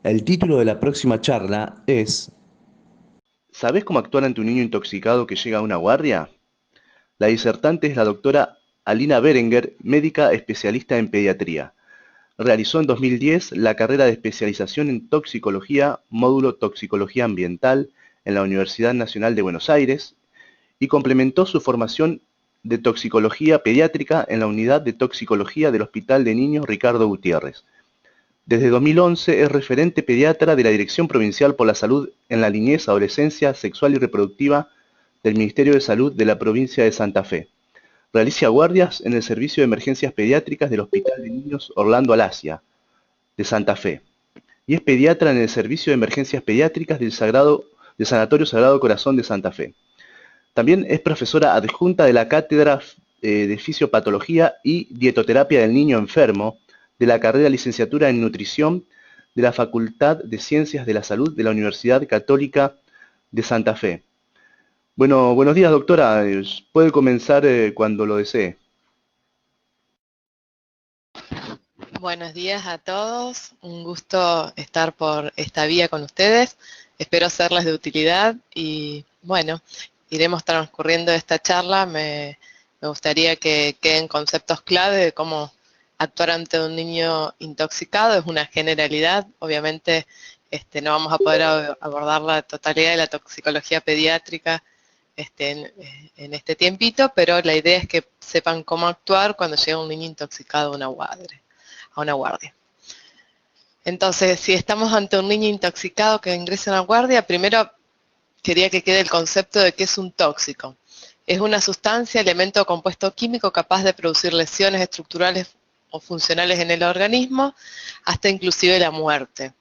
El título de la próxima charla es ¿Sabés cómo actuar ante un niño intoxicado que llega a una guardia? La disertante es la doctora Alina Berenguer, médica especialista en pediatría. Realizó en 2010 la carrera de especialización en toxicología, módulo toxicología ambiental en la Universidad Nacional de Buenos Aires y complementó su formación de toxicología pediátrica en la unidad de toxicología del Hospital de Niños Ricardo Gutiérrez. Desde 2011 es referente pediatra de la Dirección Provincial por la Salud en la Niñez, Adolescencia, Sexual y Reproductiva del Ministerio de Salud de la provincia de Santa Fe. Realiza guardias en el Servicio de Emergencias Pediátricas del Hospital de Niños Orlando Alasia, de Santa Fe, y es pediatra en el Servicio de Emergencias Pediátricas del Sanatorio Sagrado Corazón de Santa Fe. También es profesora adjunta de la Cátedra de Fisiopatología y Dietoterapia del Niño Enfermo de la carrera de Licenciatura en Nutrición de la Facultad de Ciencias de la Salud de la Universidad Católica de Santa Fe. Bueno, buenos días, doctora. Puede comenzar cuando lo desee. Buenos días a todos, un gusto estar por esta vía con ustedes, espero serles de utilidad y bueno, iremos transcurriendo esta charla, me gustaría que queden conceptos clave de cómo actuar ante un niño intoxicado, es una generalidad, obviamente no vamos a poder abordar la totalidad de la toxicología pediátrica en este tiempito, pero la idea es que sepan cómo actuar cuando llega un niño intoxicado a una guardia. Entonces, si estamos ante un niño intoxicado que ingresa a una guardia, primero quería que quede el concepto de qué es un tóxico. Es una sustancia, elemento o compuesto químico capaz de producir lesiones estructurales o funcionales en el organismo, hasta inclusive la muerte.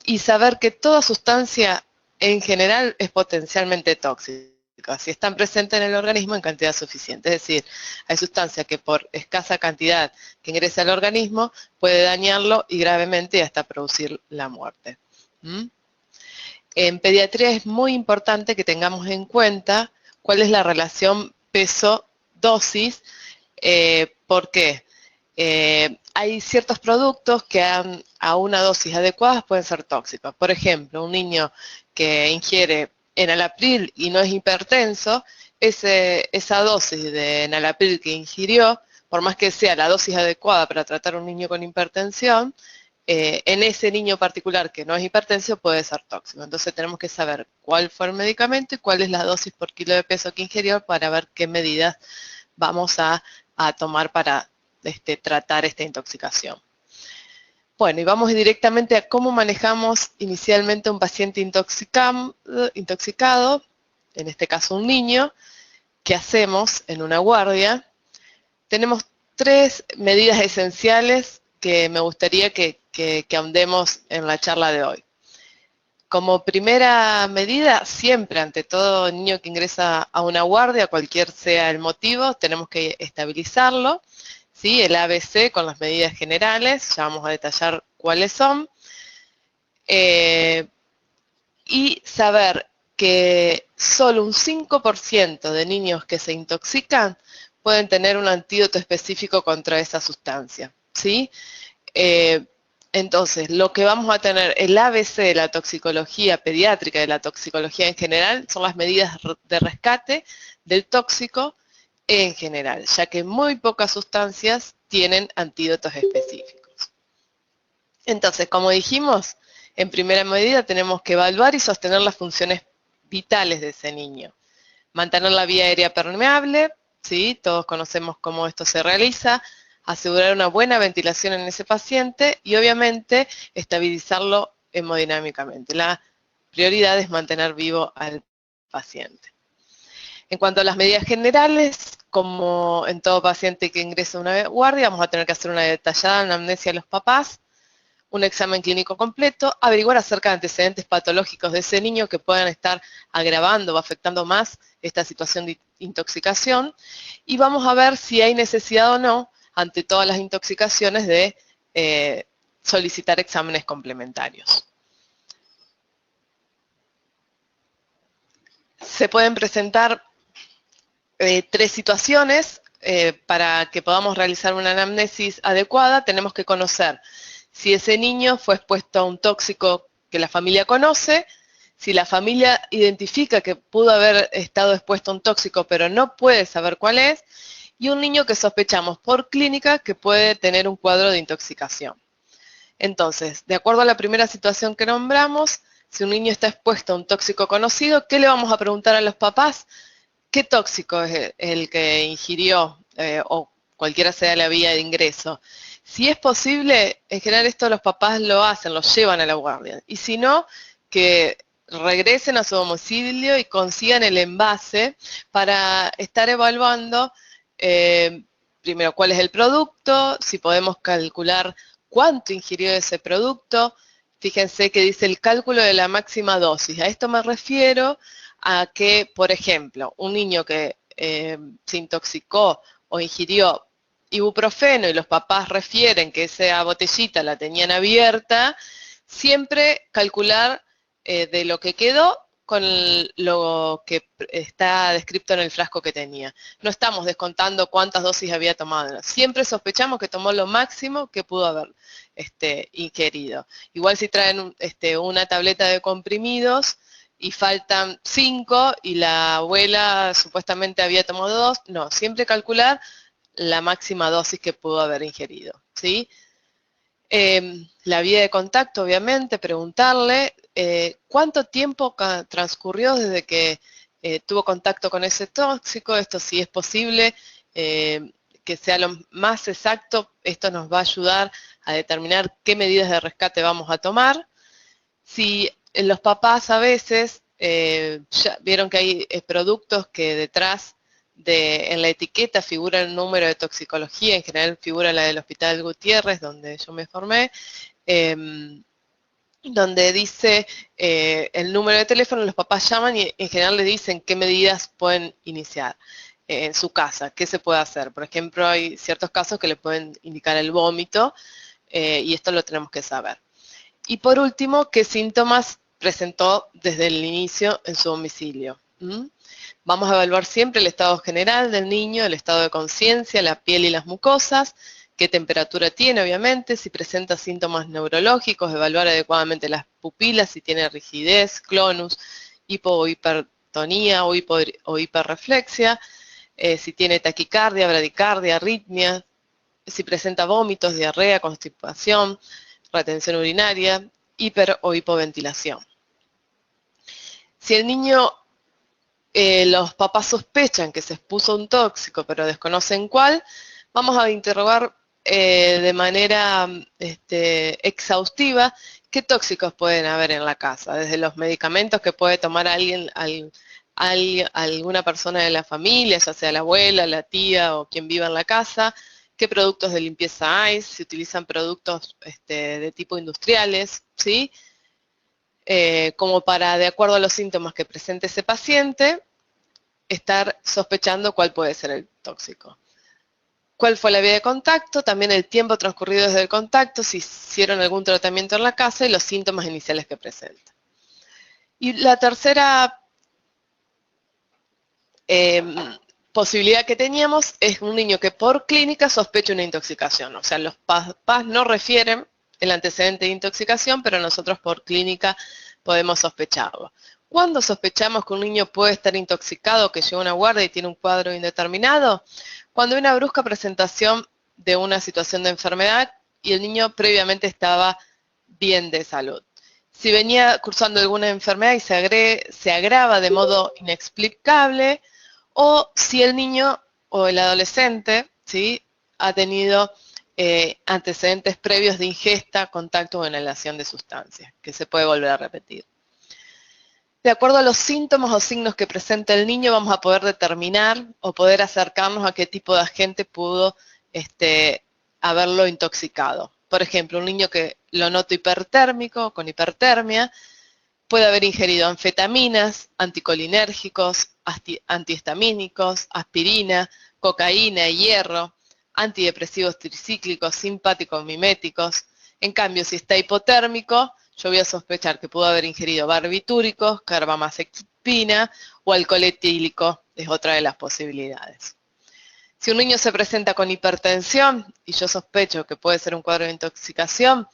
Y saber que toda sustancia en general es potencialmente tóxica, si están presentes en el organismo en cantidad suficiente. Es decir, hay sustancias que por escasa cantidad que ingresa al organismo puede dañarlo y gravemente y hasta producir la muerte. En pediatría es muy importante que tengamos en cuenta cuál es la relación peso-dosis. ¿Por qué? Hay ciertos productos que a una dosis adecuada pueden ser tóxicos. Por ejemplo, un niño que ingiere enalapril y no es hipertenso, esa dosis de enalapril que ingirió, por más que sea la dosis adecuada para tratar a un niño con hipertensión, en ese niño particular que no es hipertenso puede ser tóxico. Entonces tenemos que saber cuál fue el medicamento y cuál es la dosis por kilo de peso que ingirió para ver qué medidas vamos a tomar para tratar esta intoxicación. Bueno, y vamos directamente a cómo manejamos inicialmente a un paciente intoxicado, en este caso un niño. ¿Qué hacemos en una guardia? Tenemos tres medidas esenciales que me gustaría que ahondemos en la charla de hoy. Como primera medida, siempre ante todo niño que ingresa a una guardia, cualquier sea el motivo, tenemos que estabilizarlo, ¿sí? El ABC con las medidas generales, ya vamos a detallar cuáles son, y saber que solo un 5% de niños que se intoxican pueden tener un antídoto específico contra esa sustancia, ¿sí? Entonces, lo que vamos a tener, el ABC de la toxicología pediátrica, de la toxicología en general, son las medidas de rescate del tóxico en general, ya que muy pocas sustancias tienen antídotos específicos. Entonces, como dijimos, en primera medida tenemos que evaluar y sostener las funciones vitales de ese niño. Mantener la vía aérea permeable, ¿sí? Todos conocemos cómo esto se realiza, asegurar una buena ventilación en ese paciente y obviamente estabilizarlo hemodinámicamente. La prioridad es mantener vivo al paciente. En cuanto a las medidas generales, como en todo paciente que ingresa a una guardia, vamos a tener que hacer una detallada anamnesia a los papás, un examen clínico completo, averiguar acerca de antecedentes patológicos de ese niño que puedan estar agravando o afectando más esta situación de intoxicación y vamos a ver si hay necesidad o no, ante todas las intoxicaciones, de solicitar exámenes complementarios. Se pueden presentar tres situaciones para que podamos realizar una anamnesis adecuada. Tenemos que conocer si ese niño fue expuesto a un tóxico que la familia conoce, si la familia identifica que pudo haber estado expuesto a un tóxico pero no puede saber cuál es, y un niño que sospechamos por clínica que puede tener un cuadro de intoxicación. Entonces, de acuerdo a la primera situación que nombramos, si un niño está expuesto a un tóxico conocido, ¿qué le vamos a preguntar a los papás? ¿Qué tóxico es el que ingirió o cualquiera sea la vía de ingreso? Si es posible, en general esto los papás lo hacen, lo llevan a la guardia. Y si no, que regresen a su domicilio y consigan el envase para estar evaluando primero cuál es el producto, si podemos calcular cuánto ingirió ese producto. Fíjense que dice el cálculo de la máxima dosis. A esto me refiero a que, por ejemplo, un niño que se intoxicó o ingirió ibuprofeno y los papás refieren que esa botellita la tenían abierta, siempre calcular de lo que quedó con lo que está descrito en el frasco que tenía. No estamos descontando cuántas dosis había tomado. Siempre sospechamos que tomó lo máximo que pudo haber ingerido. Igual si traen una tableta de comprimidos y faltan 5 y la abuela supuestamente había tomado 2, no, siempre calcular la máxima dosis que pudo haber ingerido, ¿sí? La vía de contacto, obviamente, preguntarle cuánto tiempo transcurrió desde que tuvo contacto con ese tóxico, esto si es posible que sea lo más exacto, esto nos va a ayudar a determinar qué medidas de rescate vamos a tomar. Si los papás a veces ya vieron que hay productos que detrás en la etiqueta figura el número de toxicología, en general figura la del Hospital Gutiérrez, donde yo me formé, donde dice el número de teléfono, los papás llaman y en general les dicen qué medidas pueden iniciar en su casa, qué se puede hacer. Por ejemplo, hay ciertos casos que le pueden indicar el vómito y esto lo tenemos que saber. Y por último, ¿qué síntomas presentó desde el inicio en su domicilio? Vamos a evaluar siempre el estado general del niño, el estado de conciencia, la piel y las mucosas, qué temperatura tiene, obviamente, si presenta síntomas neurológicos, evaluar adecuadamente las pupilas, si tiene rigidez, clonus, hipo o hipertonía o hiperreflexia, si tiene taquicardia, bradicardia, arritmia, si presenta vómitos, diarrea, constipación, retención urinaria, hiper o hipoventilación. Si el niño, los papás sospechan que se expuso a un tóxico pero desconocen cuál, vamos a interrogar de manera exhaustiva qué tóxicos pueden haber en la casa, desde los medicamentos que puede tomar alguna persona de la familia, ya sea la abuela, la tía o quien viva en la casa, qué productos de limpieza hay, si utilizan productos de tipo industriales, ¿sí? Como para, de acuerdo a los síntomas que presente ese paciente, estar sospechando cuál puede ser el tóxico. ¿Cuál fue la vía de contacto? También el tiempo transcurrido desde el contacto, si hicieron algún tratamiento en la casa y los síntomas iniciales que presenta. Y la tercera posibilidad que teníamos es un niño que por clínica sospecha una intoxicación. O sea, los papás no refieren el antecedente de intoxicación, pero nosotros por clínica podemos sospecharlo. ¿Cuándo sospechamos que un niño puede estar intoxicado, que llega a una guardia y tiene un cuadro indeterminado? Cuando hay una brusca presentación de una situación de enfermedad y el niño previamente estaba bien de salud. Si venía cursando alguna enfermedad y se agrava de modo inexplicable, o si el niño o el adolescente, ¿sí?, ha tenido antecedentes previos de ingesta, contacto o inhalación de sustancias, que se puede volver a repetir. De acuerdo a los síntomas o signos que presenta el niño, vamos a poder determinar o poder acercarnos a qué tipo de agente pudo haberlo intoxicado. Por ejemplo, un niño que lo noto hipertérmico, con hipertermia, puede haber ingerido anfetaminas, anticolinérgicos, antihistamínicos, aspirina, cocaína, hierro, antidepresivos tricíclicos, simpáticos miméticos. En cambio, si está hipotérmico, yo voy a sospechar que pudo haber ingerido barbitúricos, carbamazepina o alcohol etílico, es otra de las posibilidades. Si un niño se presenta con hipertensión y yo sospecho que puede ser un cuadro de intoxicación,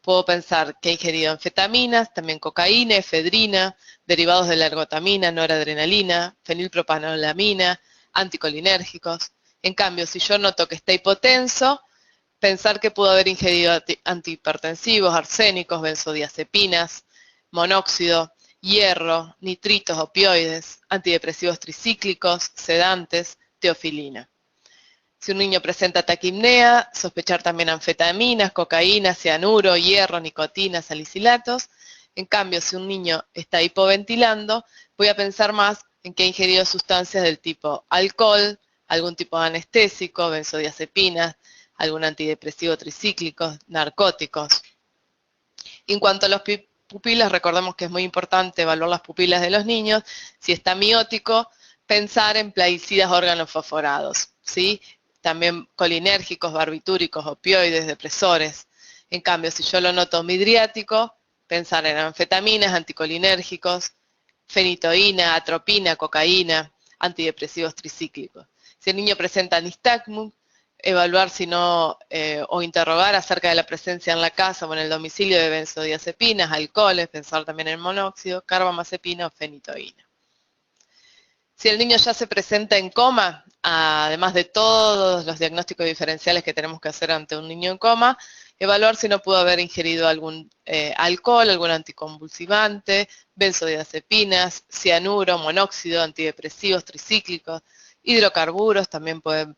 puedo pensar que ha ingerido anfetaminas, también cocaína, efedrina, derivados de la ergotamina, noradrenalina, fenilpropanolamina, anticolinérgicos. En cambio, si yo noto que está hipotenso, pensar que pudo haber ingerido antihipertensivos, arsénicos, benzodiazepinas, monóxido, hierro, nitritos, opioides, antidepresivos tricíclicos, sedantes, teofilina. Si un niño presenta taquipnea, sospechar también anfetaminas, cocaína, cianuro, hierro, nicotina, salicilatos. En cambio, si un niño está hipoventilando, voy a pensar más en que ha ingerido sustancias del tipo alcohol, algún tipo de anestésico, benzodiazepinas, algún antidepresivo tricíclico, narcóticos. En cuanto a los pupilas, recordemos que es muy importante evaluar las pupilas de los niños. Si está miótico, pensar en plaguicidas órganos fosforados, ¿sí? También colinérgicos, barbitúricos, opioides, depresores. En cambio, si yo lo noto midriático, pensar en anfetaminas, anticolinérgicos, fenitoína, atropina, cocaína, antidepresivos tricíclicos. Si el niño presenta nistagmus, evaluar si no, o interrogar acerca de la presencia en la casa o en el domicilio de benzodiazepinas, alcoholes, pensar también en monóxido, carbamazepina o fenitoína. Si el niño ya se presenta en coma, además de todos los diagnósticos diferenciales que tenemos que hacer ante un niño en coma, evaluar si no pudo haber ingerido algún alcohol, algún anticonvulsivante, benzodiazepinas, cianuro, monóxido, antidepresivos tricíclicos, hidrocarburos también pueden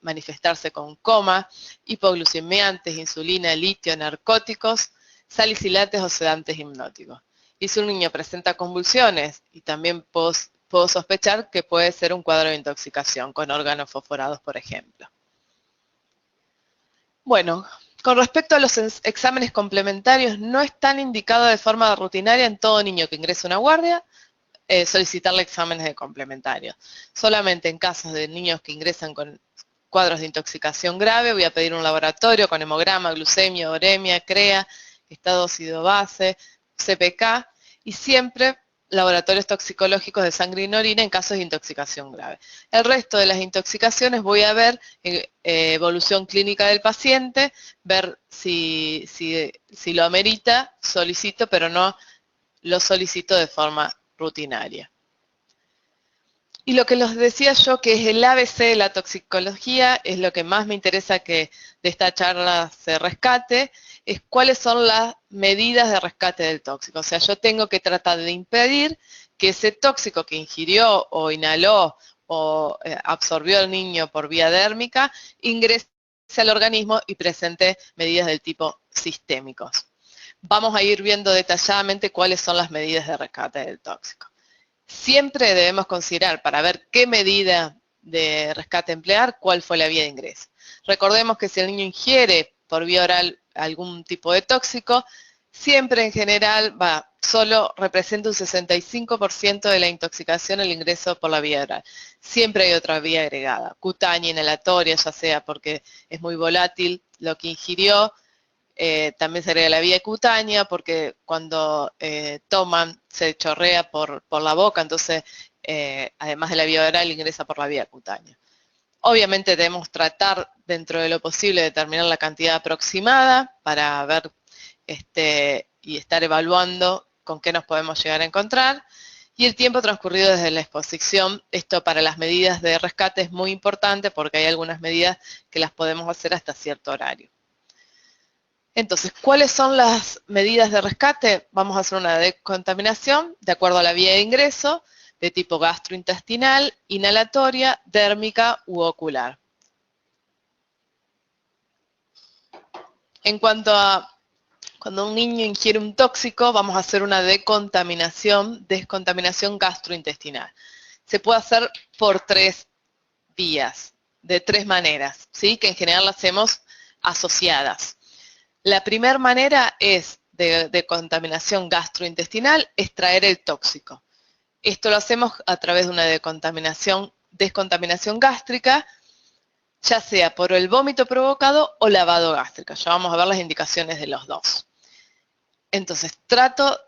manifestarse con coma, hipoglucemiantes, insulina, litio, narcóticos, salicilates o sedantes hipnóticos. Y si un niño presenta convulsiones y también puedo sospechar que puede ser un cuadro de intoxicación con órganos fosforados, por ejemplo. Bueno, con respecto a los exámenes complementarios, no están indicados de forma rutinaria en todo niño que ingrese a una guardia solicitarle exámenes de complementarios. Solamente en casos de niños que ingresan con cuadros de intoxicación grave, voy a pedir un laboratorio con hemograma, glucemia, uremia, CREA, estado ácido base, CPK, y siempre laboratorios toxicológicos de sangre y orina en casos de intoxicación grave. El resto de las intoxicaciones voy a ver evolución clínica del paciente, ver si lo amerita, solicito, pero no lo solicito de forma rutinaria. Y lo que les decía yo, que es el ABC de la toxicología, es lo que más me interesa que de esta charla se rescate, es cuáles son las medidas de rescate del tóxico. O sea, yo tengo que tratar de impedir que ese tóxico que ingirió o inhaló o absorbió el niño por vía dérmica ingrese al organismo y presente medidas del tipo sistémicos. Vamos a ir viendo detalladamente cuáles son las medidas de rescate del tóxico. Siempre debemos considerar, para ver qué medida de rescate emplear, cuál fue la vía de ingreso. Recordemos que si el niño ingiere por vía oral algún tipo de tóxico, siempre en general solo representa un 65% de la intoxicación el ingreso por la vía oral. Siempre hay otra vía agregada, cutánea, inhalatoria, ya sea porque es muy volátil lo que ingirió, también se agrega la vía cutánea porque cuando toman se chorrea por la boca, entonces además de la vía oral ingresa por la vía cutánea. Obviamente debemos tratar dentro de lo posible de determinar la cantidad aproximada para ver y estar evaluando con qué nos podemos llegar a encontrar. Y el tiempo transcurrido desde la exposición, esto para las medidas de rescate es muy importante porque hay algunas medidas que las podemos hacer hasta cierto horario. Entonces, ¿cuáles son las medidas de rescate? Vamos a hacer una decontaminación de acuerdo a la vía de ingreso, de tipo gastrointestinal, inhalatoria, dérmica u ocular. En cuanto a cuando un niño ingiere un tóxico, vamos a hacer una descontaminación gastrointestinal. Se puede hacer por 3 vías, de 3 maneras, ¿sí? Que en general las hacemos asociadas. La primera manera es de contaminación gastrointestinal, extraer el tóxico. Esto lo hacemos a través de una descontaminación gástrica, ya sea por el vómito provocado o lavado gástrico. Ya vamos a ver las indicaciones de los dos. Entonces, trato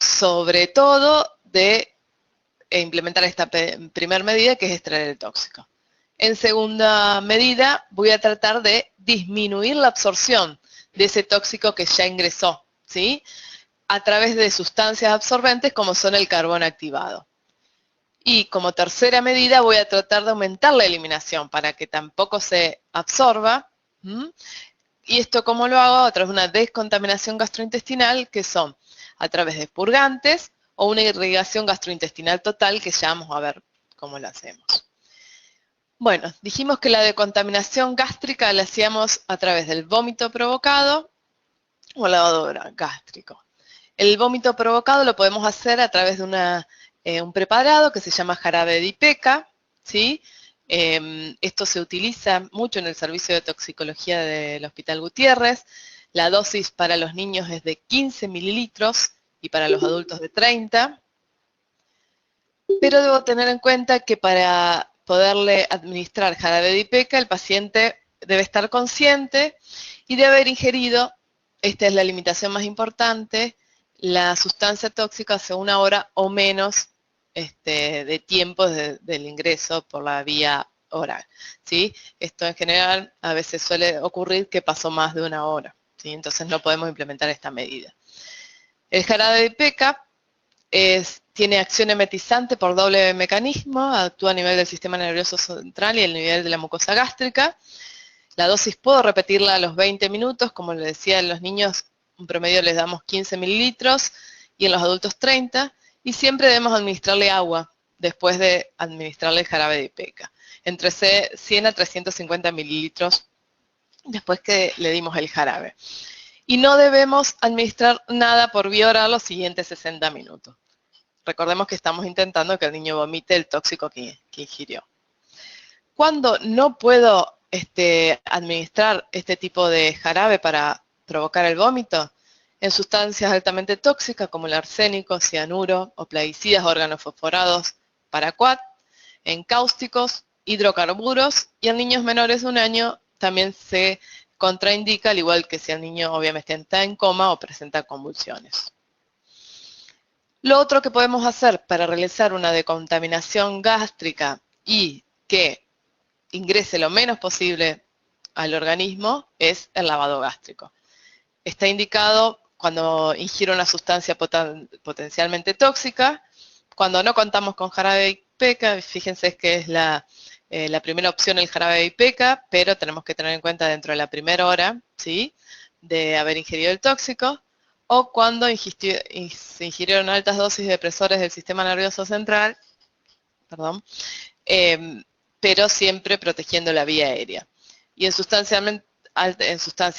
sobre todo de implementar esta primera medida, que es extraer el tóxico. En segunda medida, voy a tratar de disminuir la absorción de ese tóxico que ya ingresó, ¿sí? A través de sustancias absorbentes como son el carbón activado. Y como tercera medida voy a tratar de aumentar la eliminación para que tampoco se absorba. ¿Y esto cómo lo hago? A través de una descontaminación gastrointestinal, que son a través de purgantes o una irrigación gastrointestinal total, que ya vamos a ver cómo lo hacemos. Bueno, dijimos que la decontaminación gástrica la hacíamos a través del vómito provocado o lavado gástrico. El vómito provocado lo podemos hacer a través de un preparado que se llama jarabe de Ipeca, ¿sí? Esto se utiliza mucho en el servicio de toxicología del Hospital Gutiérrez. La dosis para los niños es de 15 mililitros y para los adultos de 30. Pero debo tener en cuenta que para poderle administrar jarabe de Ipeca, el paciente debe estar consciente y debe haber ingerido, esta es la limitación más importante, la sustancia tóxica hace 1 hora o menos de tiempo del ingreso por la vía oral, ¿sí? Esto en general a veces suele ocurrir que pasó más de 1 hora, ¿sí? Entonces no podemos implementar esta medida. El jarabe de Ipeca tiene acción emetizante por doble mecanismo, actúa a nivel del sistema nervioso central y el nivel de la mucosa gástrica. La dosis puedo repetirla a los 20 minutos, como les decía, en los niños en promedio les damos 15 mililitros y en los adultos 30, y siempre debemos administrarle agua después de administrarle el jarabe de Ipeca, entre 100 a 350 mililitros después que le dimos el jarabe. Y no debemos administrar nada por vía oral los siguientes 60 minutos. Recordemos que estamos intentando que el niño vomite el tóxico que ingirió. Cuando no puedo administrar este tipo de jarabe para provocar el vómito, en sustancias altamente tóxicas como el arsénico, cianuro o plaguicidas organofosforados, paraquat, en cáusticos, hidrocarburos, y en niños menores de 1 año también se contraindica, al igual que si el niño obviamente está en coma o presenta convulsiones. Lo otro que podemos hacer para realizar una decontaminación gástrica y que ingrese lo menos posible al organismo es el lavado gástrico. Está indicado cuando ingiere una sustancia potencialmente tóxica, cuando no contamos con jarabe de Ipeca, fíjense que es la primera opción el jarabe de Ipeca, pero tenemos que tener en cuenta dentro de la primera hora, ¿sí?, de haber ingerido el tóxico, o cuando se ingirieron altas dosis de depresores del sistema nervioso central, perdón, pero siempre protegiendo la vía aérea. Y en sustancias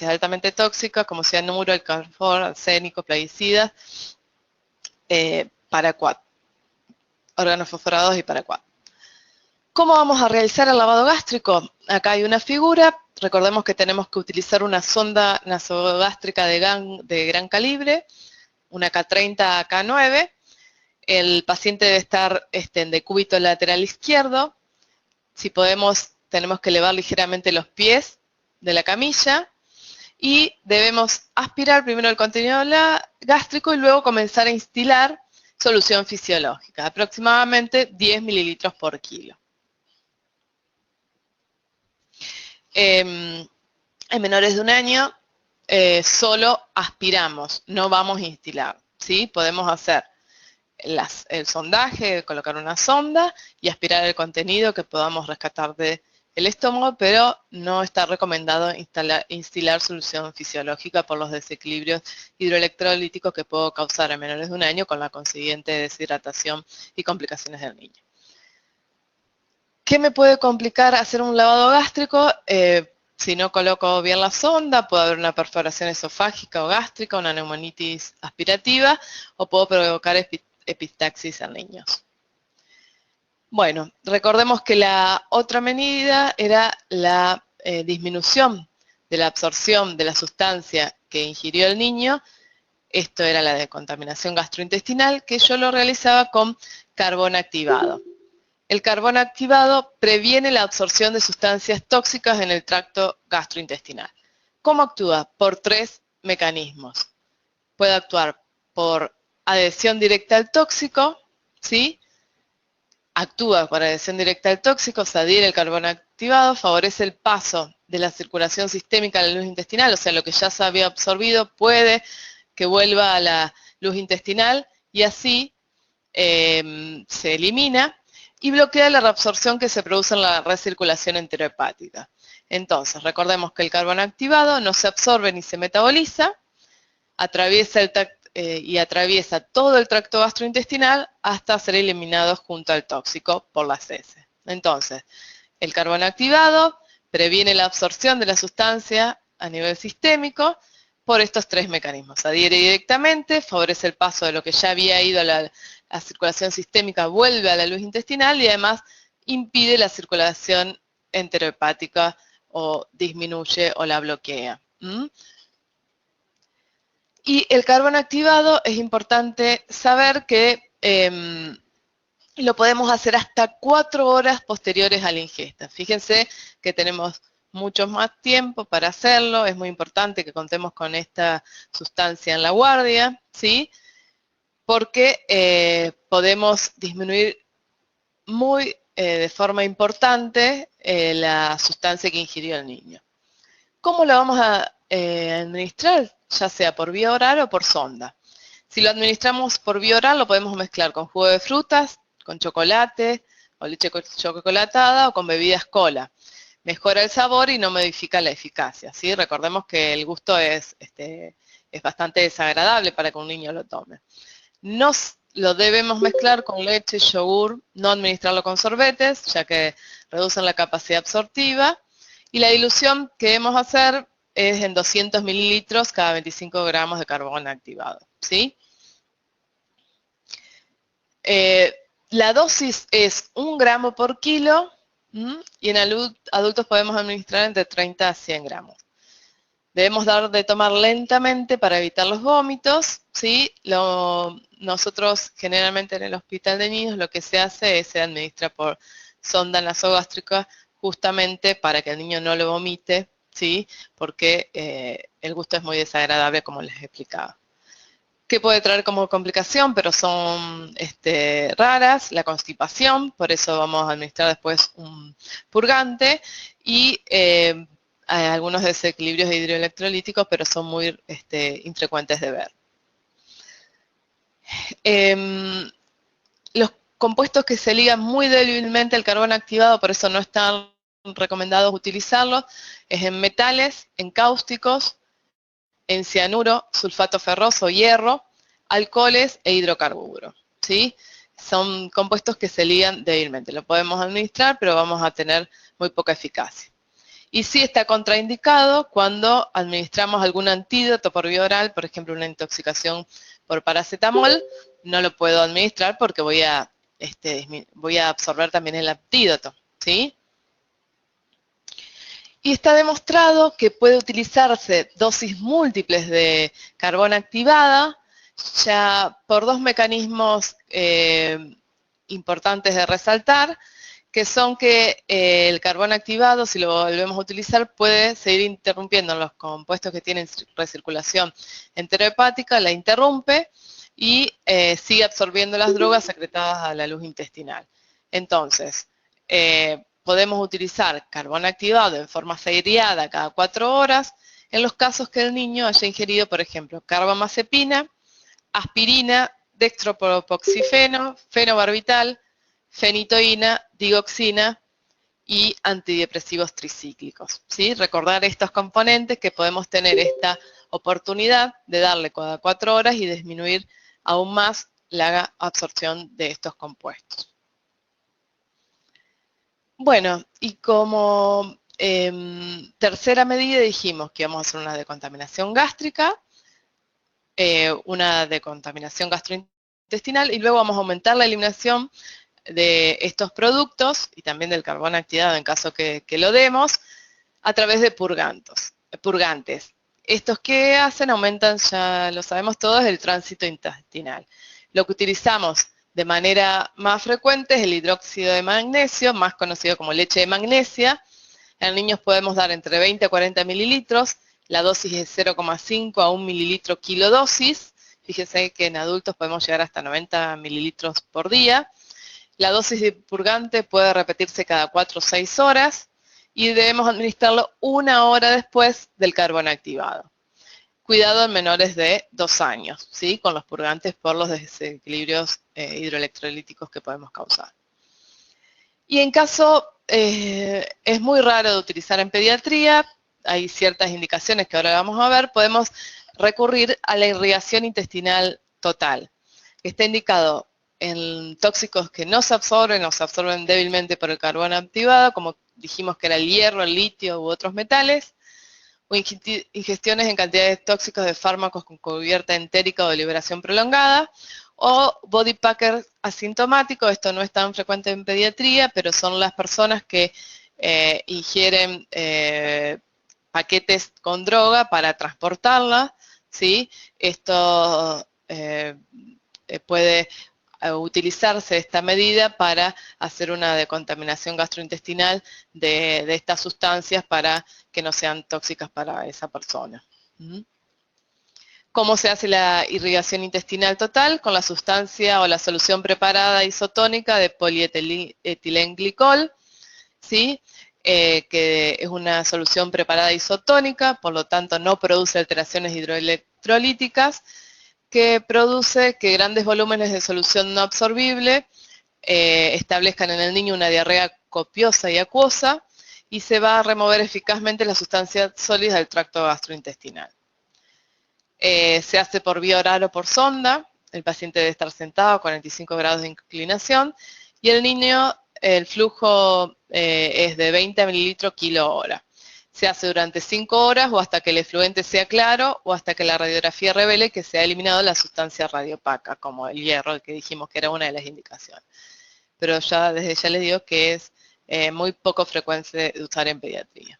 altamente tóxicas, como cianuro, alcanfor, arsénico, plaguicidas, paraquat, organofosforados y paraquat. ¿Cómo vamos a realizar el lavado gástrico? Acá hay una figura. Recordemos que tenemos que utilizar una sonda nasogástrica de gran calibre, una K30 a K9. El paciente debe estar en decúbito lateral izquierdo. Si podemos, tenemos que elevar ligeramente los pies de la camilla y debemos aspirar primero el contenido gástrico y luego comenzar a instilar solución fisiológica, aproximadamente 10 mililitros por kilo. En menores de 1 año solo aspiramos, no vamos a instilar, ¿sí? Podemos hacer el sondaje, colocar una sonda y aspirar el contenido que podamos rescatar del estómago, pero no está recomendado instilar solución fisiológica por los desequilibrios hidroelectrolíticos que puedo causar en menores de 1 año con la consiguiente deshidratación y complicaciones del niño. ¿Qué me puede complicar hacer un lavado gástrico? Si no coloco bien la sonda, puede haber una perforación esofágica o gástrica, una neumonitis aspirativa, o puedo provocar epistaxis en niños. Bueno, recordemos que la otra medida era la disminución de la absorción de la sustancia que ingirió el niño. Esto era la decontaminación gastrointestinal, que yo lo realizaba con carbón activado. El carbón activado previene la absorción de sustancias tóxicas en el tracto gastrointestinal. ¿Cómo actúa? Por 3 mecanismos. Puede actuar por adhesión directa al tóxico, ¿sí? Actúa por adhesión directa al tóxico, se adhiere el carbón activado, favorece el paso de la circulación sistémica de la luz intestinal, o sea, lo que ya se había absorbido puede que vuelva a la luz intestinal y así se elimina y bloquea la reabsorción que se produce en la recirculación enterohepática. Entonces, recordemos que el carbono activado no se absorbe ni se metaboliza, atraviesa atraviesa todo el tracto gastrointestinal hasta ser eliminado junto al tóxico por las heces. Entonces, el carbono activado previene la absorción de la sustancia a nivel sistémico por estos tres mecanismos. Adhiere directamente, favorece el paso de lo que ya había ido a la circulación sistémica, vuelve a la luz intestinal y además impide la circulación enterohepática o disminuye o la bloquea. Y el carbono activado es importante saber que lo podemos hacer hasta 4 horas posteriores a la ingesta. Fíjense que tenemos mucho más tiempo para hacerlo, es muy importante que contemos con esta sustancia en la guardia, ¿sí? Porque podemos disminuir de forma importante la sustancia que ingirió el niño. ¿Cómo la vamos a administrar? Ya sea por vía oral o por sonda. Si lo administramos por vía oral, lo podemos mezclar con jugo de frutas, con chocolate, o leche chocolatada, o con bebidas cola. Mejora el sabor y no modifica la eficacia, ¿sí? Recordemos que el gusto es bastante desagradable para que un niño lo tome. Lo debemos mezclar con leche, yogur, no administrarlo con sorbetes, ya que reducen la capacidad absortiva. Y la dilución que debemos hacer es en 200 mililitros cada 25 gramos de carbono activado, ¿sí? La dosis es 1 gramo por kilo y en adultos podemos administrar entre 30 a 100 gramos. Debemos dar de tomar lentamente para evitar los vómitos, ¿sí? Nosotros generalmente en el hospital de niños lo que se hace es se administra por sonda nasogástrica justamente para que el niño no lo vomite, ¿sí? Porque el gusto es muy desagradable como les explicaba. ¿Qué puede traer como complicación? Pero son raras, la constipación, por eso vamos a administrar después un purgante y hay algunos desequilibrios hidroelectrolíticos, pero son muy infrecuentes de ver. Los compuestos que se ligan muy débilmente al carbono activado, por eso no están recomendados utilizarlos, es en metales, en cáusticos, en cianuro, sulfato ferroso, hierro, alcoholes e hidrocarburos, ¿sí? Son compuestos que se ligan débilmente. Lo podemos administrar, pero vamos a tener muy poca eficacia. Y sí está contraindicado cuando administramos algún antídoto por vía oral, por ejemplo, una intoxicación por paracetamol, no lo puedo administrar porque voy a absorber también el antídoto, ¿sí? Y está demostrado que puede utilizarse dosis múltiples de carbono activada, ya por 2 mecanismos importantes de resaltar, que son que el carbono activado, si lo volvemos a utilizar, puede seguir interrumpiendo los compuestos que tienen recirculación enterohepática, la interrumpe y sigue absorbiendo las drogas secretadas a la luz intestinal. Entonces, podemos utilizar carbono activado en forma seriada cada 4 horas en los casos que el niño haya ingerido, por ejemplo, carbamazepina, aspirina, dextropropoxifeno, fenobarbital, fenitoína, digoxina y antidepresivos tricíclicos, ¿sí? Recordar estos componentes que podemos tener esta oportunidad de darle cada 4 horas y disminuir aún más la absorción de estos compuestos. Bueno, y como tercera medida dijimos que íbamos a hacer una decontaminación gástrica, una decontaminación gastrointestinal y luego vamos a aumentar la eliminación de estos productos y también del carbono activado en caso que lo demos a través de purgantes. Estos que hacen aumentan, ya lo sabemos todos, el tránsito intestinal. Lo que utilizamos de manera más frecuente es el hidróxido de magnesio, más conocido como leche de magnesia. En niños podemos dar entre 20 a 40 mililitros, la dosis es 0,5 a 1 mililitro kilodosis. Fíjense que en adultos podemos llegar hasta 90 mililitros por día. La dosis de purgante puede repetirse cada 4 o 6 horas y debemos administrarlo 1 hora después del carbón activado. Cuidado en menores de 2 años, ¿sí? Con los purgantes por los desequilibrios hidroelectrolíticos que podemos causar. Y en caso, es muy raro de utilizar en pediatría, hay ciertas indicaciones que ahora vamos a ver, podemos recurrir a la irrigación intestinal total, que está indicado en tóxicos que no se absorben o se absorben débilmente por el carbón activado, como dijimos que era el hierro, el litio u otros metales, o ingestiones en cantidades tóxicas de fármacos con cubierta entérica o de liberación prolongada, o body packers asintomáticos. Esto no es tan frecuente en pediatría, pero son las personas que ingieren paquetes con droga para transportarla, ¿sí? Esto puede utilizarse esta medida para hacer una decontaminación gastrointestinal de estas sustancias para que no sean tóxicas para esa persona. ¿Cómo se hace la irrigación intestinal total? Con la sustancia o la solución preparada isotónica de polietilenglicol, ¿sí? Que es una solución preparada isotónica, por lo tanto no produce alteraciones hidroelectrolíticas, que produce que grandes volúmenes de solución no absorbible establezcan en el niño una diarrea copiosa y acuosa, y se va a remover eficazmente la sustancia sólida del tracto gastrointestinal. Se hace por vía oral o por sonda, el paciente debe estar sentado a 45 grados de inclinación, y el niño, el flujo es de 20 mililitros kilo hora. Se hace durante 5 horas o hasta que el efluente sea claro o hasta que la radiografía revele que se ha eliminado la sustancia radiopaca, como el hierro, el que dijimos que era una de las indicaciones. Pero ya desde ya les digo que es muy poco frecuente de usar en pediatría.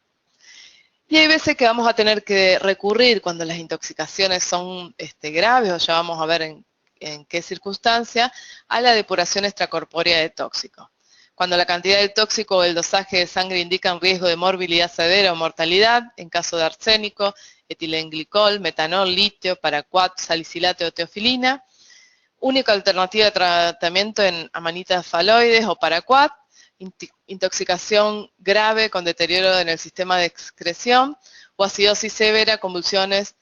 Y hay veces que vamos a tener que recurrir cuando las intoxicaciones son graves, o ya vamos a ver en qué circunstancia, a la depuración extracorpórea de tóxicos. Cuando la cantidad de tóxico o el dosaje de sangre indican riesgo de morbilidad severa o mortalidad, en caso de arsénico, etilenglicol, metanol, litio, paraquat, salicilato o teofilina. Única alternativa de tratamiento en amanitas faloides o paraquat. Intoxicación grave con deterioro en el sistema de excreción, o acidosis severa, convulsiones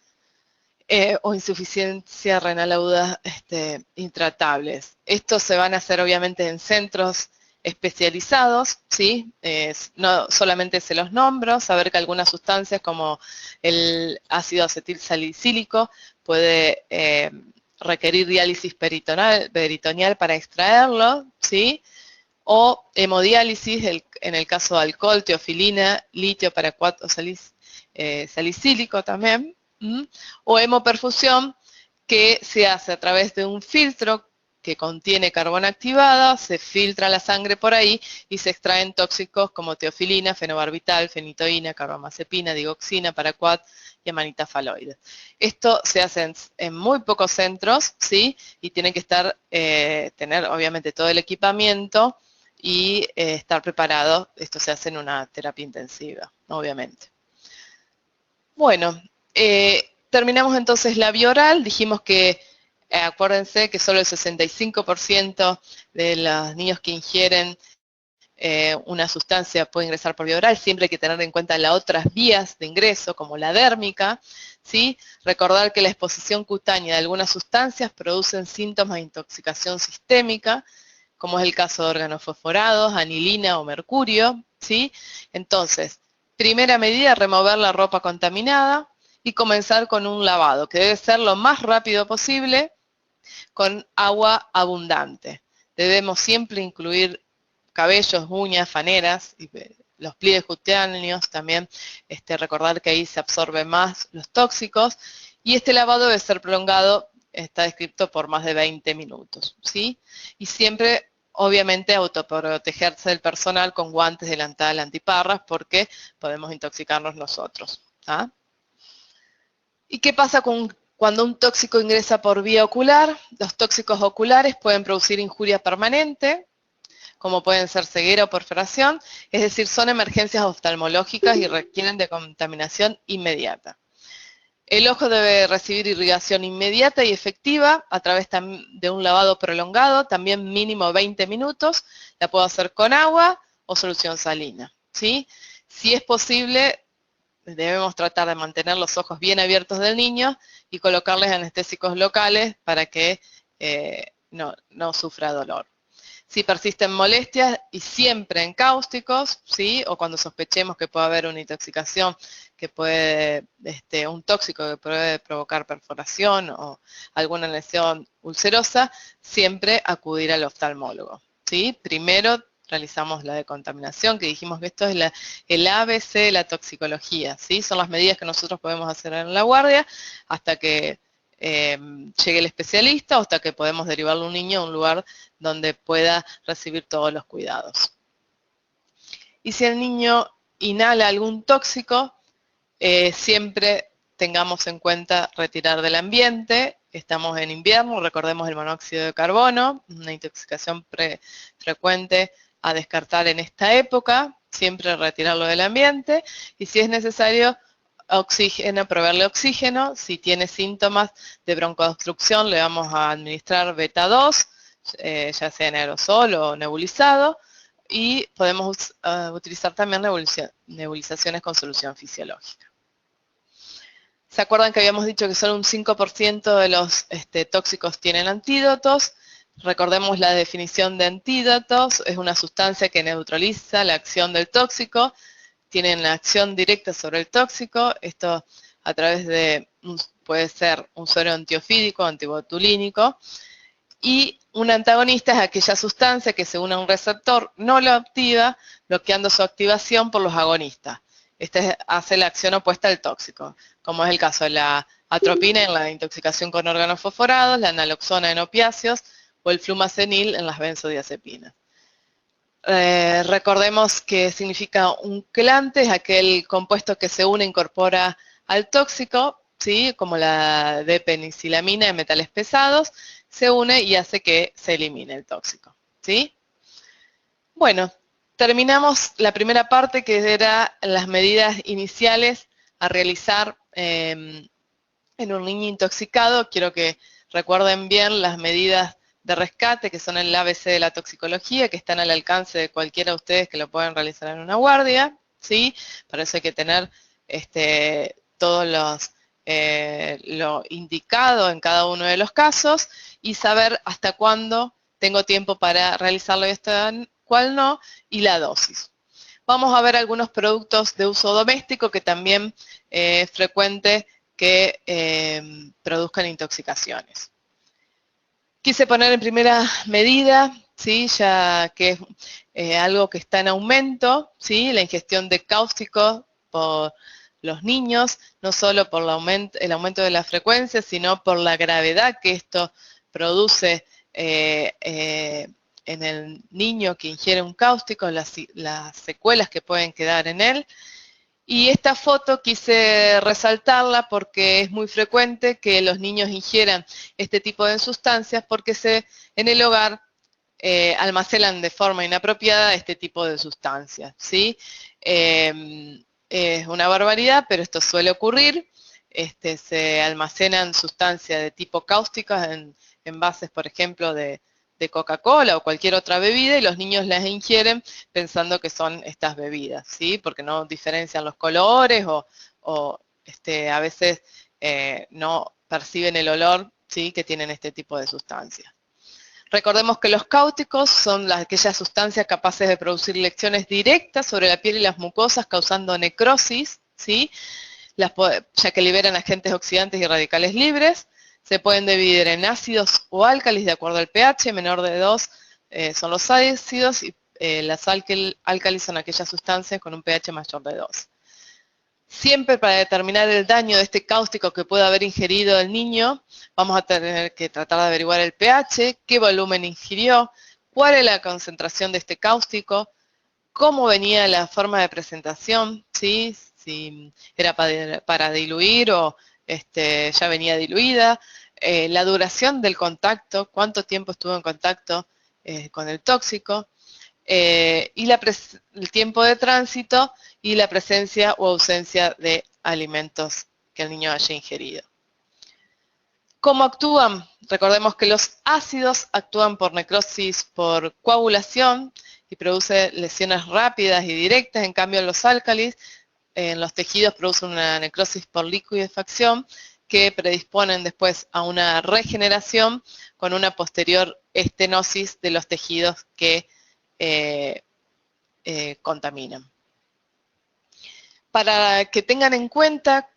o insuficiencia renal aguda intratables. Estos se van a hacer obviamente en centros especializados, ¿sí? No solamente se los nombro, saber que algunas sustancias como el ácido acetil salicílico puede requerir diálisis peritoneal para extraerlo, ¿sí? O hemodiálisis en el caso de alcohol, teofilina, litio, paraquat o salicílico también, o hemoperfusión, que se hace a través de un filtro que contiene carbón activado, se filtra la sangre por ahí y se extraen tóxicos como teofilina, fenobarbital, fenitoína, carbamazepina, digoxina, paraquat y amanita faloides. Esto se hace en muy pocos centros, ¿sí? Y tienen que tener obviamente todo el equipamiento y estar preparado. Esto se hace en una terapia intensiva, obviamente. Bueno, terminamos entonces la vía oral. Dijimos que, acuérdense que solo el 65% de los niños que ingieren una sustancia puede ingresar por vía oral. Siempre hay que tener en cuenta las otras vías de ingreso, como la dérmica, ¿sí? Recordar que la exposición cutánea de algunas sustancias producen síntomas de intoxicación sistémica, como es el caso de órganos fosforados, anilina o mercurio, ¿sí? Entonces, primera medida, remover la ropa contaminada y comenzar con un lavado, que debe ser lo más rápido posible, con agua abundante. Debemos siempre incluir cabellos, uñas, faneras, y los pliegues cutáneos también, recordar que ahí se absorben más los tóxicos, y este lavado debe ser prolongado, está descrito por más de 20 minutos, ¿sí? Y siempre, obviamente, autoprotegerse del personal con guantes, delantal, antiparras, porque podemos intoxicarnos nosotros, ¿ah? ¿Y qué pasa cuando un tóxico ingresa por vía ocular? Los tóxicos oculares pueden producir injuria permanente, como pueden ser ceguera o perforación, es decir, son emergencias oftalmológicas y requieren de contaminación inmediata. El ojo debe recibir irrigación inmediata y efectiva a través de un lavado prolongado, también mínimo 20 minutos, la puedo hacer con agua o solución salina, ¿sí? Si es posible, debemos tratar de mantener los ojos bien abiertos del niño y colocarles anestésicos locales para que no sufra dolor. Si persisten molestias y siempre en cáusticos, ¿sí? O cuando sospechemos que puede haber una intoxicación, que puede, un tóxico que puede provocar perforación o alguna lesión ulcerosa, siempre acudir al oftalmólogo, ¿sí? Primero realizamos la decontaminación, que dijimos que esto es el ABC de la toxicología, ¿sí? Son las medidas que nosotros podemos hacer en la guardia hasta que llegue el especialista o hasta que podemos derivarle a un niño a un lugar donde pueda recibir todos los cuidados. Y si el niño inhala algún tóxico, siempre tengamos en cuenta retirar del ambiente. Estamos en invierno, recordemos el monóxido de carbono, una intoxicación frecuente a descartar en esta época, siempre retirarlo del ambiente, y si es necesario oxígeno, proveerle oxígeno. Si tiene síntomas de broncoobstrucción, le vamos a administrar beta 2, ya sea en aerosol o nebulizado, y podemos utilizar también nebulizaciones con solución fisiológica. ¿Se acuerdan que habíamos dicho que solo un 5% de los tóxicos tienen antídotos? Recordemos la definición de antídotos, es una sustancia que neutraliza la acción del tóxico, tienen la acción directa sobre el tóxico, esto a través de, puede ser un suero antiofídico, antibotulínico, y un antagonista es aquella sustancia que se une a un receptor no lo activa, bloqueando su activación por los agonistas. Este hace la acción opuesta al tóxico, como es el caso de la atropina en la intoxicación con órganos fosforados, la naloxona en opiáceos o el flumacenil en las benzodiazepinas. Recordemos que significa un quelante, es aquel compuesto que se une e incorpora al tóxico, ¿sí? Como la D-penicilamina de metales pesados, se une y hace que se elimine el tóxico, ¿sí? Bueno, terminamos la primera parte, que era las medidas iniciales a realizar en un niño intoxicado. Quiero que recuerden bien las medidas de rescate, que son el ABC de la toxicología, que están al alcance de cualquiera de ustedes que lo pueden realizar en una guardia, ¿sí? Para eso hay que tener todos lo indicado en cada uno de los casos y saber hasta cuándo tengo tiempo para realizarlo y hasta cuál no, y la dosis. Vamos a ver algunos productos de uso doméstico que también es frecuente que produzcan intoxicaciones. Quise poner en primera medida, ¿sí? Ya que es algo que está en aumento, ¿sí? La ingestión de cáusticos por los niños, no solo por el aumento de la frecuencia, sino por la gravedad que esto produce en el niño que ingiere un cáustico, las secuelas que pueden quedar en él. Y esta foto quise resaltarla porque es muy frecuente que los niños ingieran este tipo de sustancias porque en el hogar almacenan de forma inapropiada este tipo de sustancias, ¿sí? Es una barbaridad, pero esto suele ocurrir. Se almacenan sustancias de tipo cáusticas en envases, por ejemplo, de Coca-Cola o cualquier otra bebida, y los niños las ingieren pensando que son estas bebidas, ¿sí? Porque no diferencian los colores o a veces no perciben el olor, ¿sí? Que tienen este tipo de sustancias. Recordemos que los cáusticos son aquellas sustancias capaces de producir lecciones directas sobre la piel y las mucosas, causando necrosis, ¿sí? Ya que liberan agentes oxidantes y radicales libres. Se pueden dividir en ácidos o álcalis de acuerdo al pH, menor de 2 son los ácidos y las álcalis son aquellas sustancias con un pH mayor de 2. Siempre para determinar el daño de este cáustico que puede haber ingerido el niño, vamos a tener que tratar de averiguar el pH, qué volumen ingirió, cuál es la concentración de este cáustico, cómo venía la forma de presentación, ¿sí? Si era para diluir o ya venía diluida, la duración del contacto, cuánto tiempo estuvo en contacto con el tóxico, y el tiempo de tránsito y la presencia o ausencia de alimentos que el niño haya ingerido. ¿Cómo actúan? Recordemos que los ácidos actúan por necrosis por coagulación y produce lesiones rápidas y directas. En cambio, los álcalis en los tejidos producen una necrosis por liquefacción que predisponen después a una regeneración con una posterior estenosis de los tejidos que contaminan. Para que tengan en cuenta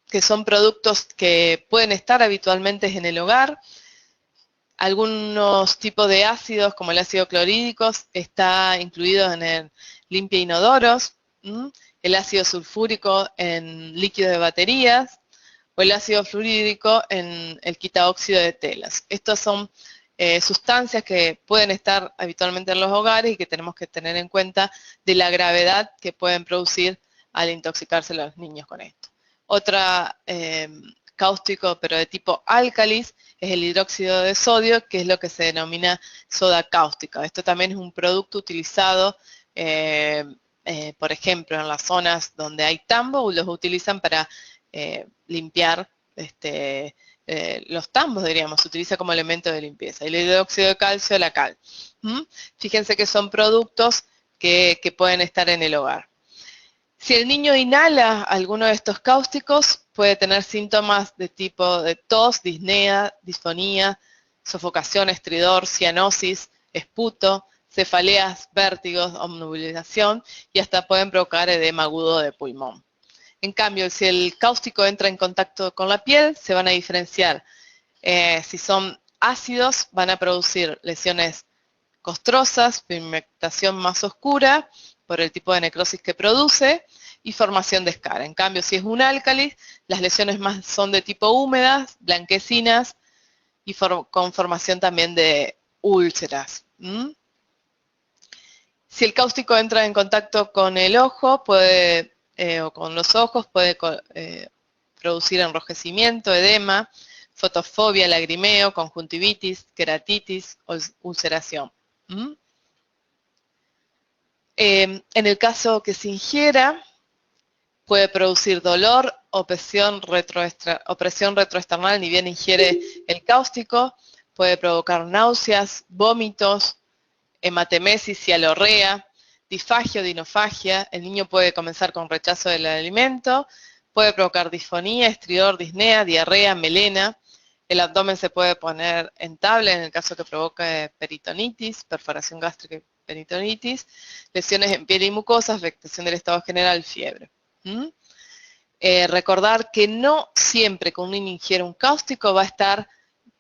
que son productos que pueden estar habitualmente en el hogar, algunos tipos de ácidos, como el ácido clorhídrico, está incluido en el limpia inodoros, el ácido sulfúrico en líquidos de baterías, o el ácido fluorhídrico en el quitaóxido de telas. Estas son sustancias que pueden estar habitualmente en los hogares y que tenemos que tener en cuenta de la gravedad que pueden producir al intoxicarse los niños con esto. Otra cáustico, pero de tipo álcalis, es el hidróxido de sodio, que es lo que se denomina soda cáustica. Esto también es un producto utilizado, por ejemplo, en las zonas donde hay tambo, los utilizan para limpiar los tambos, diríamos, se utiliza como elemento de limpieza. Y el hidróxido de calcio, la cal. Fíjense que son productos que pueden estar en el hogar. Si el niño inhala alguno de estos cáusticos, puede tener síntomas de tipo de tos, disnea, disfonía, sofocación, estridor, cianosis, esputo, cefaleas, vértigos, obnubilación y hasta pueden provocar edema agudo de pulmón. En cambio, si el cáustico entra en contacto con la piel, se van a diferenciar. Si son ácidos, van a producir lesiones costrosas, pigmentación más oscura, por el tipo de necrosis que produce, y formación de escara. En cambio, si es un álcali, las lesiones más son de tipo húmedas, blanquecinas, y con formación también de úlceras. Si el cáustico entra en contacto con el ojo, o con los ojos, puede producir enrojecimiento, edema, fotofobia, lagrimeo, conjuntivitis, queratitis, ulceración. En el caso que se ingiera, puede producir dolor, opresión retroesternal, ni bien ingiere el cáustico, puede provocar náuseas, vómitos, hematemesis, cialorrea, disfagia o dinofagia. El niño puede comenzar con rechazo del alimento, puede provocar disfonía, estridor, disnea, diarrea, melena. El abdomen se puede poner en tabla en el caso que provoque peritonitis, perforación gástrica y peritonitis, lesiones en piel y mucosas, afectación del estado general, fiebre. Recordar que no siempre que un niño ingiere un cáustico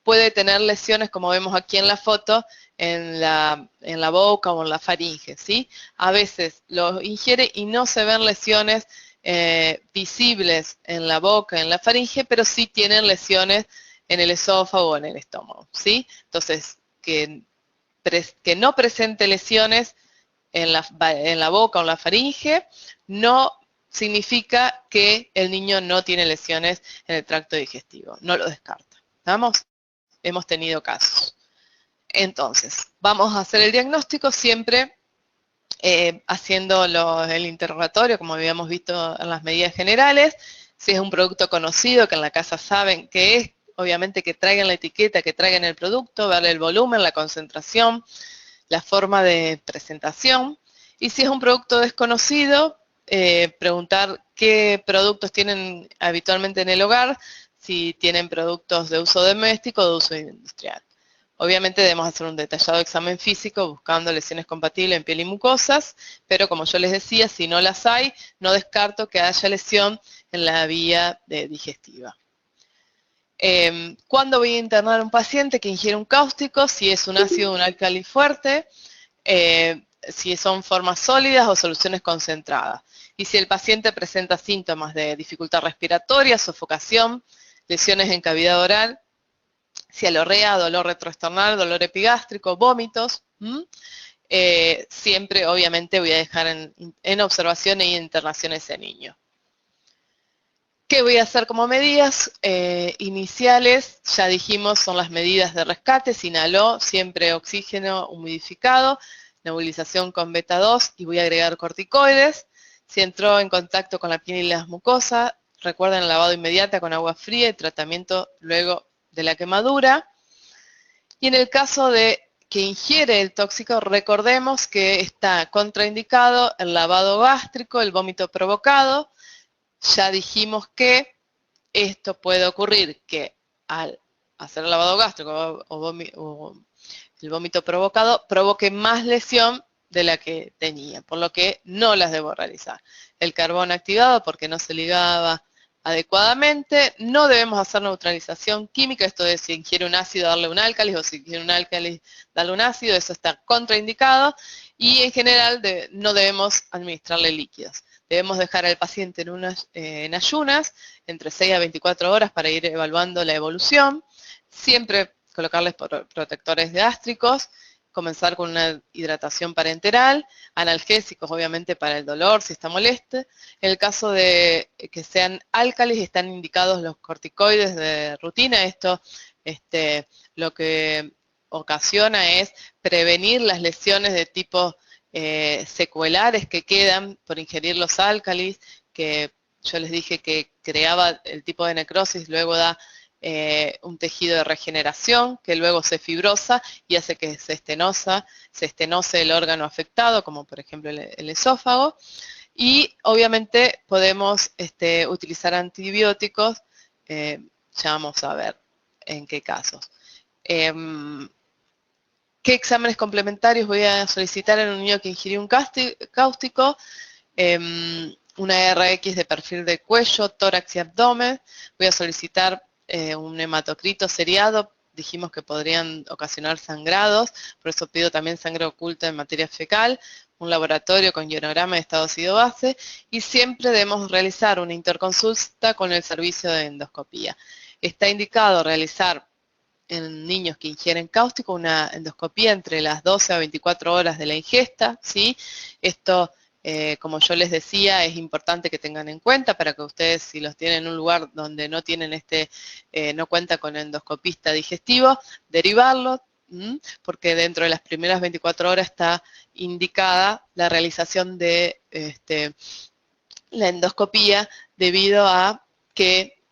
puede tener lesiones, como vemos aquí en la foto, en la boca o en la faringe, ¿sí? A veces lo ingiere y no se ven lesiones visibles en la boca, en la faringe, pero sí tienen lesiones en el esófago o en el estómago, ¿sí? Entonces, que no presente lesiones en la boca o en la faringe no significa que el niño no tiene lesiones en el tracto digestivo, no lo descarta. ¿Vamos? Hemos tenido casos. Entonces, vamos a hacer el diagnóstico siempre haciendo el interrogatorio, como habíamos visto en las medidas generales. Si es un producto conocido, que en la casa saben qué es, obviamente que traigan la etiqueta, que traigan el producto, verle el volumen, la concentración, la forma de presentación. Y si es un producto desconocido, preguntar qué productos tienen habitualmente en el hogar, si tienen productos de uso doméstico o de uso industrial. Obviamente debemos hacer un detallado examen físico buscando lesiones compatibles en piel y mucosas, pero como yo les decía, si no las hay, no descarto que haya lesión en la vía digestiva. ¿Cuándo voy a internar a un paciente que ingiere un cáustico? Si es un ácido o un álcali fuerte, si son formas sólidas o soluciones concentradas. Y si el paciente presenta síntomas de dificultad respiratoria, sofocación, lesiones en cavidad oral, cialorrea, dolor retroesternal, dolor epigástrico, vómitos, siempre obviamente voy a dejar en observación e internación a ese niño. ¿Qué voy a hacer como medidas iniciales? Ya dijimos, son las medidas de rescate, se inhaló, siempre oxígeno humidificado, nebulización con beta 2 y voy a agregar corticoides. Si entró en contacto con la piel y las mucosas, recuerden el lavado inmediato con agua fría y tratamiento luego de la quemadura. Y en el caso de que ingiere el tóxico, recordemos que está contraindicado el lavado gástrico, el vómito provocado. Ya dijimos que esto puede ocurrir que al hacer el lavado gástrico o el vómito provocado provoque más lesión de la que tenía, por lo que no las debo realizar. El carbón activado porque no se ligaba adecuadamente, no debemos hacer neutralización química, esto de si ingiere un ácido darle un álcalis o si ingiere un álcalis darle un ácido, eso está contraindicado y en general no debemos administrarle líquidos. Debemos dejar al paciente en ayunas entre 6 a 24 horas para ir evaluando la evolución, siempre colocarles protectores gástricos, comenzar con una hidratación parenteral, analgésicos obviamente para el dolor si está molesto. En el caso de que sean álcalis están indicados los corticoides de rutina. Esto lo que ocasiona es prevenir las lesiones de tipo secuelares que quedan por ingerir los álcalis, que yo les dije que creaba el tipo de necrosis, luego da un tejido de regeneración que luego se fibrosa y hace que se estenose el órgano afectado, como por ejemplo el esófago. Y obviamente podemos utilizar antibióticos, ya vamos a ver en qué casos. ¿Qué exámenes complementarios voy a solicitar en un niño que ingirió un cáustico? Una RX de perfil de cuello, tórax y abdomen. Voy a solicitar un hematocrito seriado. Dijimos que podrían ocasionar sangrados, por eso pido también sangre oculta en materia fecal, un laboratorio con ionograma de estado ácido-base y siempre debemos realizar una interconsulta con el servicio de endoscopía. Está indicado realizar en niños que ingieren cáustico una endoscopía entre las 12 a 24 horas de la ingesta, ¿sí? Esto, como yo les decía, es importante que tengan en cuenta para que ustedes, si los tienen en un lugar donde no tienen no cuenta con endoscopista digestivo, derivarlo, porque dentro de las primeras 24 horas está indicada la realización de la endoscopía debido a que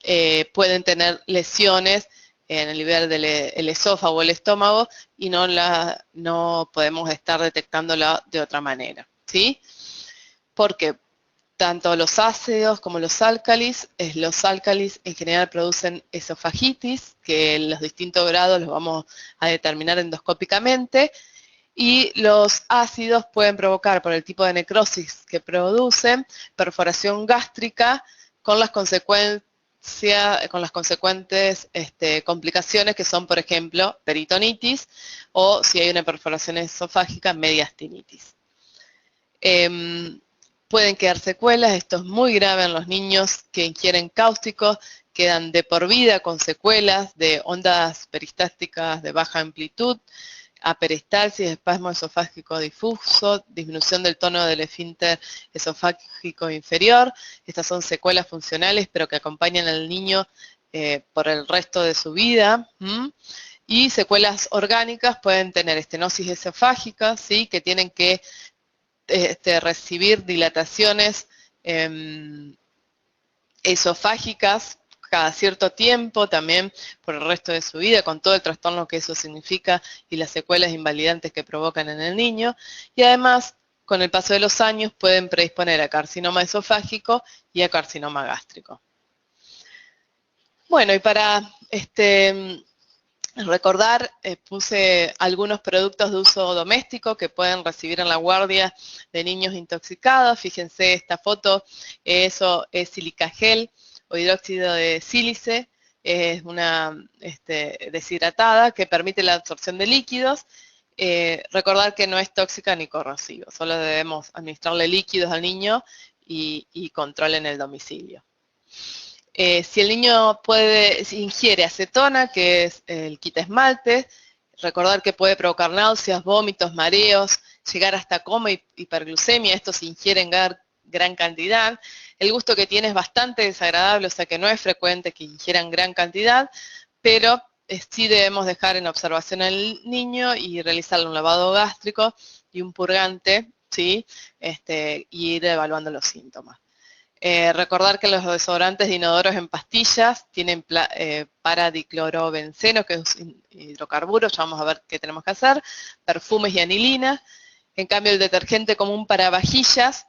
pueden tener lesiones en el nivel del esófago o el estómago y no podemos estar detectándola de otra manera, ¿sí? Porque tanto los ácidos como los álcalis en general producen esofagitis, que en los distintos grados los vamos a determinar endoscópicamente, y los ácidos pueden provocar, por el tipo de necrosis que producen, perforación gástrica con las consecuentes complicaciones que son, por ejemplo, peritonitis o si hay una perforación esofágica, mediastinitis. Pueden quedar secuelas, esto es muy grave en los niños que ingieren cáusticos, quedan de por vida con secuelas de ondas peristálticas de baja amplitud, aperistalsis, espasmo esofágico difuso, disminución del tono del esfínter esofágico inferior. Estas son secuelas funcionales, pero que acompañan al niño por el resto de su vida. Y secuelas orgánicas pueden tener estenosis esofágica, ¿sí? Que tienen que recibir dilataciones esofágicas cada cierto tiempo, también por el resto de su vida, con todo el trastorno que eso significa y las secuelas invalidantes que provocan en el niño. Y además, con el paso de los años, pueden predisponer a carcinoma esofágico y a carcinoma gástrico. Bueno, y para recordar, puse algunos productos de uso doméstico que pueden recibir en la guardia de niños intoxicados. Fíjense esta foto, eso es silicagel o hidróxido de sílice, es una deshidratada que permite la absorción de líquidos. Recordar que no es tóxica ni corrosiva, solo debemos administrarle líquidos al niño y control en el domicilio. Si el niño ingiere acetona, que es el quita esmalte, recordar que puede provocar náuseas, vómitos, mareos, llegar hasta coma y hiperglucemia, esto se ingiere en gran cantidad. El gusto que tiene es bastante desagradable, o sea que no es frecuente que ingieran gran cantidad, pero sí debemos dejar en observación al niño y realizarle un lavado gástrico y un purgante, ¿sí? Y ir evaluando los síntomas. Recordar que los desodorantes de inodoros en pastillas tienen paradiclorobenceno, que es un hidrocarburo, ya vamos a ver qué tenemos que hacer, perfumes y anilina. En cambio, el detergente común para vajillas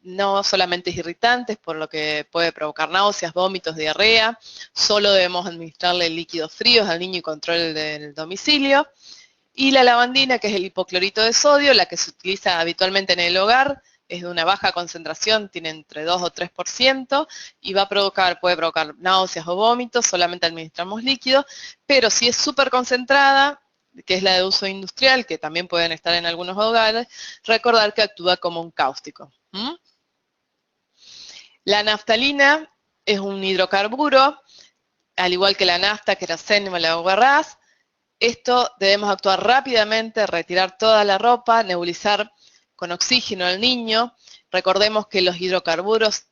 no solamente es irritante, por lo que puede provocar náuseas, vómitos, diarrea. Solo debemos administrarle líquidos fríos al niño y control del domicilio. Y la lavandina, que es el hipoclorito de sodio, la que se utiliza habitualmente en el hogar, es de una baja concentración, tiene entre 2 o 3%, y puede provocar náuseas o vómitos, solamente administramos líquido, pero si es súper concentrada, que es la de uso industrial, que también pueden estar en algunos hogares, recordar que actúa como un cáustico. La naftalina es un hidrocarburo, al igual que la nafta, queroseno o la guarrás. Esto debemos actuar rápidamente, retirar toda la ropa, nebulizar con oxígeno al niño. Recordemos que los hidrocarburos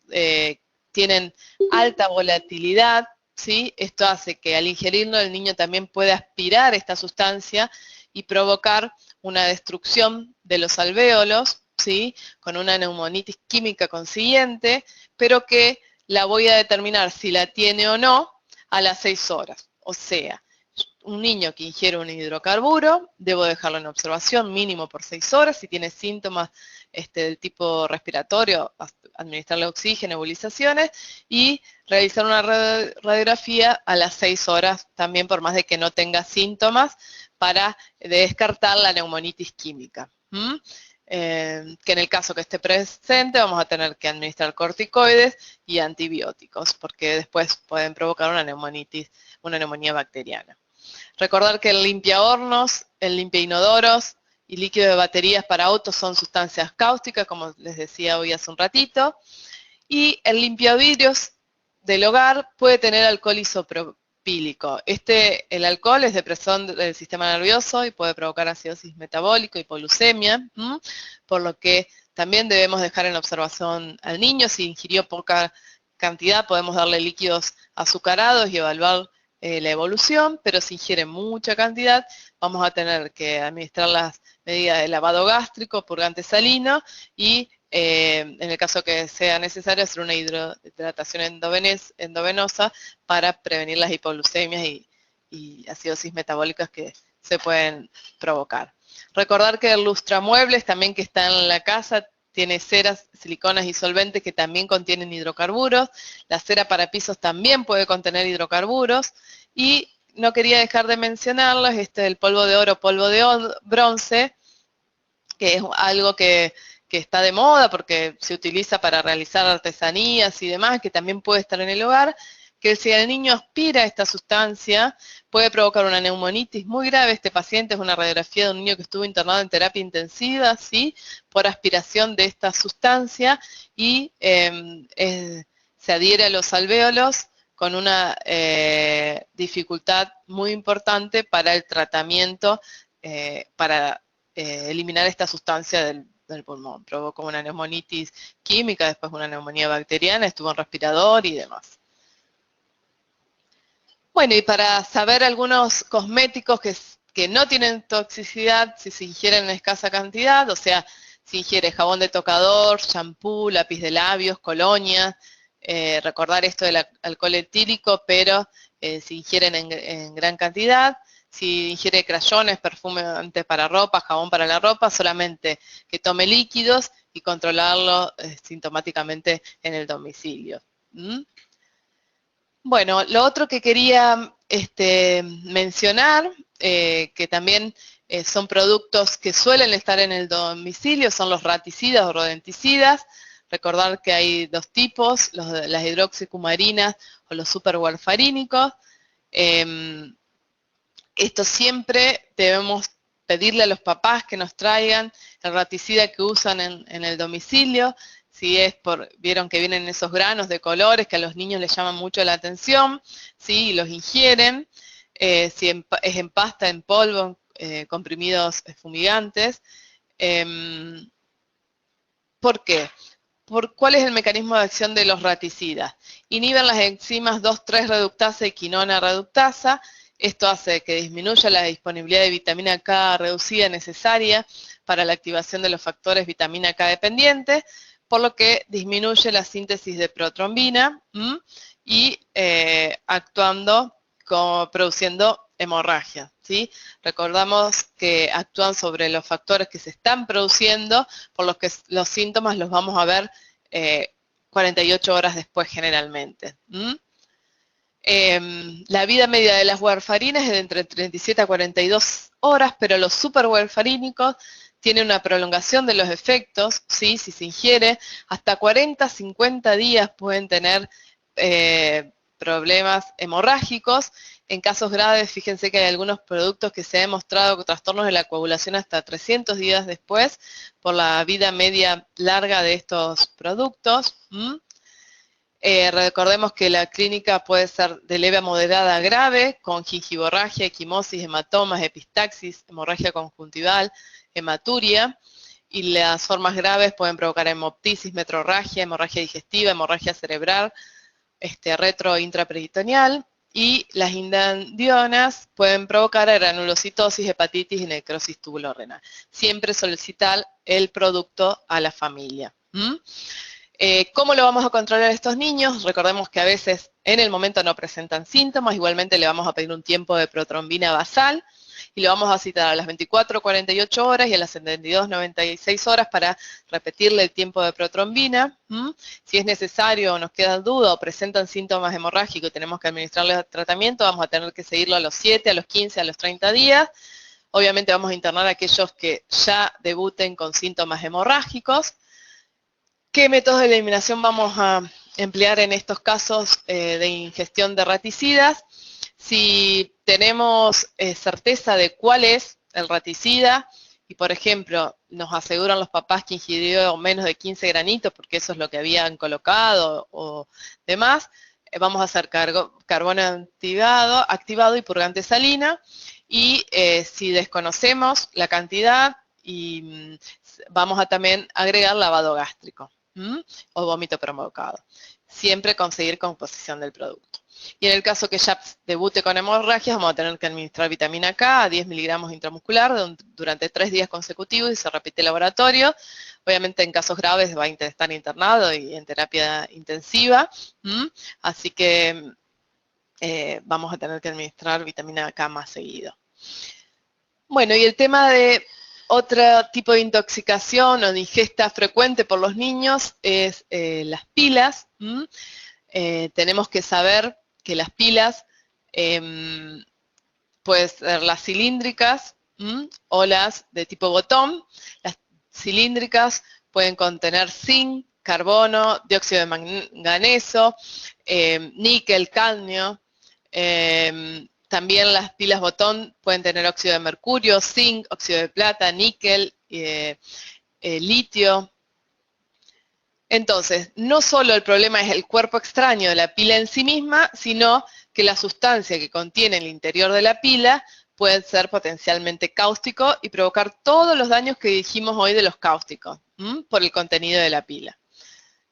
tienen alta volatilidad, ¿sí? Esto hace que al ingerirlo el niño también pueda aspirar esta sustancia y provocar una destrucción de los alvéolos, ¿sí? Con una neumonitis química consiguiente, pero que la voy a determinar si la tiene o no a las 6 horas. O sea, un niño que ingiere un hidrocarburo, debo dejarlo en observación mínimo por 6 horas. Si tiene síntomas del tipo respiratorio, administrarle oxígeno, nebulizaciones y realizar una radiografía a las 6 horas, también por más de que no tenga síntomas, para descartar la neumonitis química. Que en el caso que esté presente vamos a tener que administrar corticoides y antibióticos, porque después pueden provocar una neumonía bacteriana. Recordar que el limpiahornos, el limpiainodoros y líquido de baterías para autos son sustancias cáusticas, como les decía hoy hace un ratito. Y el limpiavidrios del hogar puede tener alcohol isopropílico. El alcohol es depresor del sistema nervioso y puede provocar acidosis metabólica, hipoglucemia, por lo que también debemos dejar en observación al niño. Si ingirió poca cantidad, podemos darle líquidos azucarados y evaluar la evolución, pero si ingiere mucha cantidad, vamos a tener que administrar las medidas de lavado gástrico, purgante salino y en el caso que sea necesario hacer una hidratación endovenosa para prevenir las hipoglucemias y acidosis metabólicas que se pueden provocar. Recordar que el lustramuebles también que está en la casa tiene ceras, siliconas y solventes que también contienen hidrocarburos. La cera para pisos también puede contener hidrocarburos. Y no quería dejar de mencionarlos, el polvo de oro, polvo de bronce, que es algo que está de moda porque se utiliza para realizar artesanías y demás, que también puede estar en el hogar, que si el niño aspira a esta sustancia puede provocar una neumonitis muy grave. Este paciente es una radiografía de un niño que estuvo internado en terapia intensiva, ¿sí? Por aspiración de esta sustancia y se adhiere a los alvéolos con una dificultad muy importante para el tratamiento, para eliminar esta sustancia del pulmón. Provocó una neumonitis química, después una neumonía bacteriana, estuvo en respirador y demás. Bueno, y para saber algunos cosméticos que no tienen toxicidad si se ingieren en escasa cantidad, o sea, si ingiere jabón de tocador, shampoo, lápiz de labios, colonia, recordar esto del alcohol etílico, pero si ingieren en gran cantidad. Si ingiere crayones, perfume antes para ropa, jabón para la ropa, solamente que tome líquidos y controlarlo sintomáticamente en el domicilio. Bueno, lo otro que quería mencionar, que también son productos que suelen estar en el domicilio, son los raticidas o rodenticidas. Recordar que hay dos tipos, las hidroxicumarinas o los superwarfarínicos. Esto siempre debemos pedirle a los papás que nos traigan el raticida que usan en el domicilio. Si es vieron que vienen esos granos de colores que a los niños les llaman mucho la atención, ¿sí? Y los ingieren. Si es en pasta, en polvo, comprimidos fumigantes. ¿Por qué? ¿Cuál es el mecanismo de acción de los raticidas? Inhiben las enzimas 2,3 reductasa y quinona reductasa. Esto hace que disminuya la disponibilidad de vitamina K reducida necesaria para la activación de los factores vitamina K dependientes. por lo que disminuye la síntesis de protrombina y actuando como produciendo hemorragia, ¿sí? Recordamos que actúan sobre los factores que se están produciendo, por los que los síntomas los vamos a ver 48 horas después generalmente. La vida media de las warfarinas es de entre 37 a 42 horas, pero los superwarfarínicos tienen una prolongación de los efectos, ¿sí? Si se ingiere, hasta 40, 50 días pueden tener problemas hemorrágicos. En casos graves, fíjense que hay algunos productos que se ha demostrado trastornos de la coagulación hasta 300 días después por la vida media larga de estos productos. Recordemos que la clínica puede ser de leve a moderada a grave, con gingivorragia, equimosis, hematomas, epistaxis, hemorragia conjuntival, hematuria, y las formas graves pueden provocar hemoptisis, metrorragia, hemorragia digestiva, hemorragia cerebral, retro-intraperitoneal, y las indandionas pueden provocar granulocitosis, hepatitis y necrosis tubulorenal. Siempre solicitar el producto a la familia. ¿Cómo lo vamos a controlar a estos niños? Recordemos que a veces en el momento no presentan síntomas, igualmente le vamos a pedir un tiempo de protrombina basal y lo vamos a citar a las 24, 48 horas y a las 72, 96 horas para repetirle el tiempo de protrombina. Si es necesario o nos queda duda o presentan síntomas hemorrágicos y tenemos que administrarles tratamiento, vamos a tener que seguirlo a los 7, a los 15, a los 30 días. Obviamente vamos a internar a aquellos que ya debuten con síntomas hemorrágicos. ¿Qué métodos de eliminación vamos a emplear en estos casos de ingestión de raticidas? Si tenemos certeza de cuál es el raticida y, por ejemplo, nos aseguran los papás que ingirió menos de 15 granitos, porque eso es lo que habían colocado o demás, vamos a hacer carbono activado y purgante salina. Y si desconocemos la cantidad, vamos a también agregar lavado gástrico o vómito provocado. Siempre conseguir composición del producto. Y en el caso que ya debute con hemorragias, vamos a tener que administrar vitamina K a 10 miligramos intramuscular durante 3 días consecutivos y se repite el laboratorio. Obviamente en casos graves va a estar internado y en terapia intensiva. Así que vamos a tener que administrar vitamina K más seguido. Bueno, y el tema de otro tipo de intoxicación o de ingesta frecuente por los niños es las pilas. Tenemos que saber que las pilas pueden ser las cilíndricas o las de tipo botón. Las cilíndricas pueden contener zinc, carbono, dióxido de manganeso, níquel, cadmio. También las pilas botón pueden tener óxido de mercurio, zinc, óxido de plata, níquel, litio. Entonces, no solo el problema es el cuerpo extraño de la pila en sí misma, sino que la sustancia que contiene el interior de la pila puede ser potencialmente cáustico y provocar todos los daños que dijimos hoy de los cáusticos por el contenido de la pila.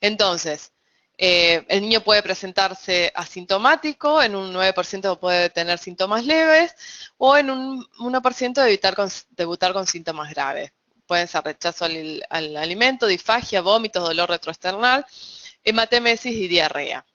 Entonces, el niño puede presentarse asintomático, en un 9% puede tener síntomas leves, o en un 1% debutar con síntomas graves. Pueden ser rechazo al alimento, disfagia, vómitos, dolor retroesternal, hematemesis y diarrea.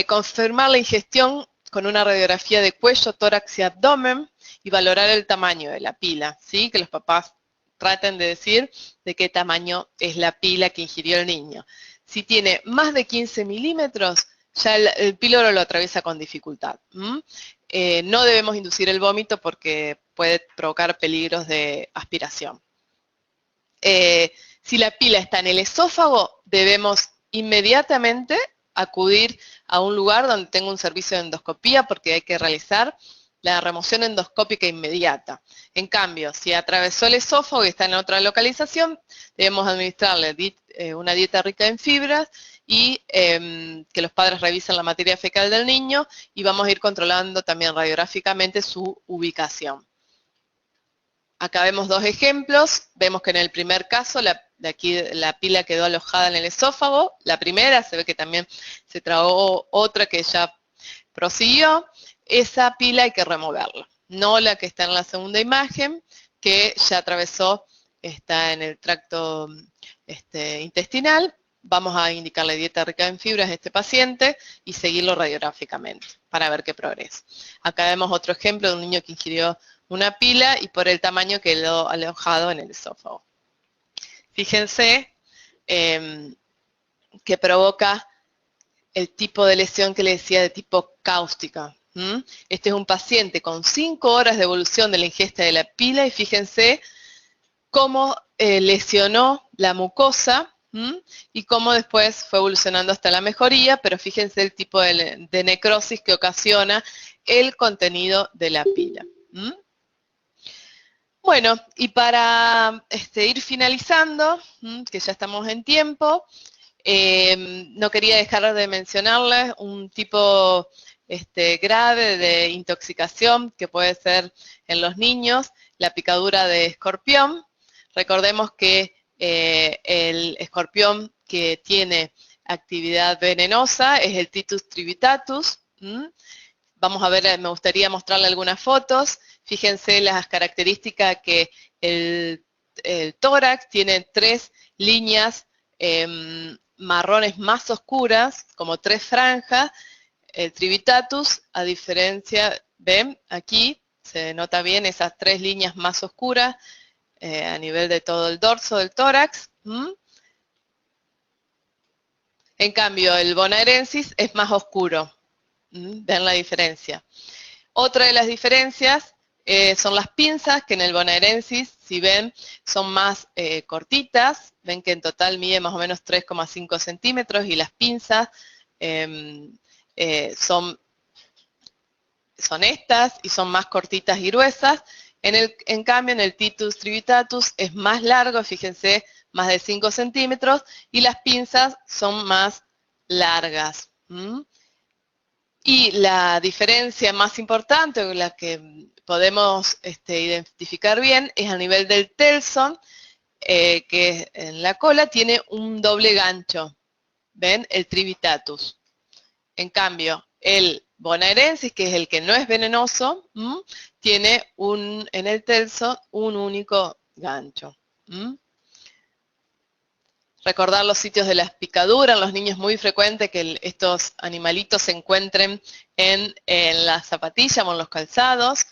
Confirmar la ingestión con una radiografía de cuello, tórax y abdomen y valorar el tamaño de la pila, ¿sí? Que los papás traten de decir de qué tamaño es la pila que ingirió el niño. Si tiene más de 15 milímetros, ya el píloro lo atraviesa con dificultad. No debemos inducir el vómito porque puede provocar peligros de aspiración. Si la pila está en el esófago, debemos inmediatamente acudir a un lugar donde tenga un servicio de endoscopía porque hay que realizar la remoción endoscópica inmediata. En cambio, si atravesó el esófago y está en otra localización, debemos administrarle una dieta rica en fibras y que los padres revisen la materia fecal del niño y vamos a ir controlando también radiográficamente su ubicación. Acá vemos dos ejemplos. Vemos que en el primer caso, de aquí la pila quedó alojada en el esófago. La primera, se ve que también se tragó otra que ya prosiguió. Esa pila hay que removerla, no la que está en la segunda imagen, que ya atravesó, está en el tracto intestinal, vamos a indicarle dieta rica en fibras a este paciente y seguirlo radiográficamente para ver qué progreso. Acá vemos otro ejemplo de un niño que ingirió una pila y por el tamaño quedó alojado en el esófago. Fíjense que provoca el tipo de lesión que le decía de tipo cáustica. Este es un paciente con 5 horas de evolución de la ingesta de la pila y fíjense cómo lesionó la mucosa y cómo después fue evolucionando hasta la mejoría, pero fíjense el tipo de necrosis que ocasiona el contenido de la pila. Bueno, y para ir finalizando, que ya estamos en tiempo, no quería dejar de mencionarles un tipo grave de intoxicación que puede ser en los niños, la picadura de escorpión. Recordemos que el escorpión que tiene actividad venenosa es el Titus tributatus. Vamos a ver, me gustaría mostrarle algunas fotos. Fíjense las características que el tórax tiene 3 líneas marrones más oscuras, como 3 franjas. El tributatus, a diferencia, ven, aquí se nota bien esas 3 líneas más oscuras a nivel de todo el dorso del tórax. En cambio, el bonaerensis es más oscuro. ¿Ven la diferencia? Otra de las diferencias son las pinzas, que en el bonaerensis, si ven, son más cortitas. Ven que en total mide más o menos 3,5 centímetros y las pinzas son estas y son más cortitas y gruesas. En cambio, en el Titus tributatus es más largo, fíjense, más de 5 centímetros, y las pinzas son más largas. Y la diferencia más importante, o la que podemos identificar bien, es a nivel del telson, que en la cola tiene un doble gancho. ¿Ven? El tributatus. En cambio, el bonaerensis, que es el que no es venenoso, tiene en el telso un único gancho. Recordar los sitios de las picaduras. En los niños es muy frecuente que estos animalitos se encuentren en las zapatillas o en los calzados.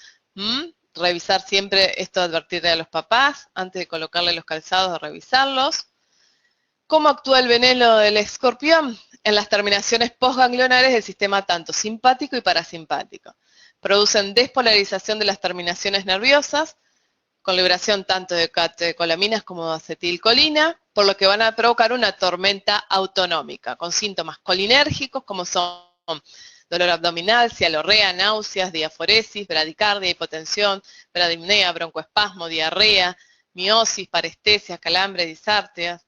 Revisar siempre esto, advertirle a los papás antes de colocarle los calzados, de revisarlos. ¿Cómo actúa el veneno del escorpión? En las terminaciones postganglionares del sistema tanto simpático y parasimpático. Producen despolarización de las terminaciones nerviosas, con liberación tanto de catecolaminas como de acetilcolina, por lo que van a provocar una tormenta autonómica, con síntomas colinérgicos como son dolor abdominal, cialorrea, náuseas, diaforesis, bradicardia, hipotensión, bradipnea, broncoespasmo, diarrea, miosis, parestesia, calambre, disartrias.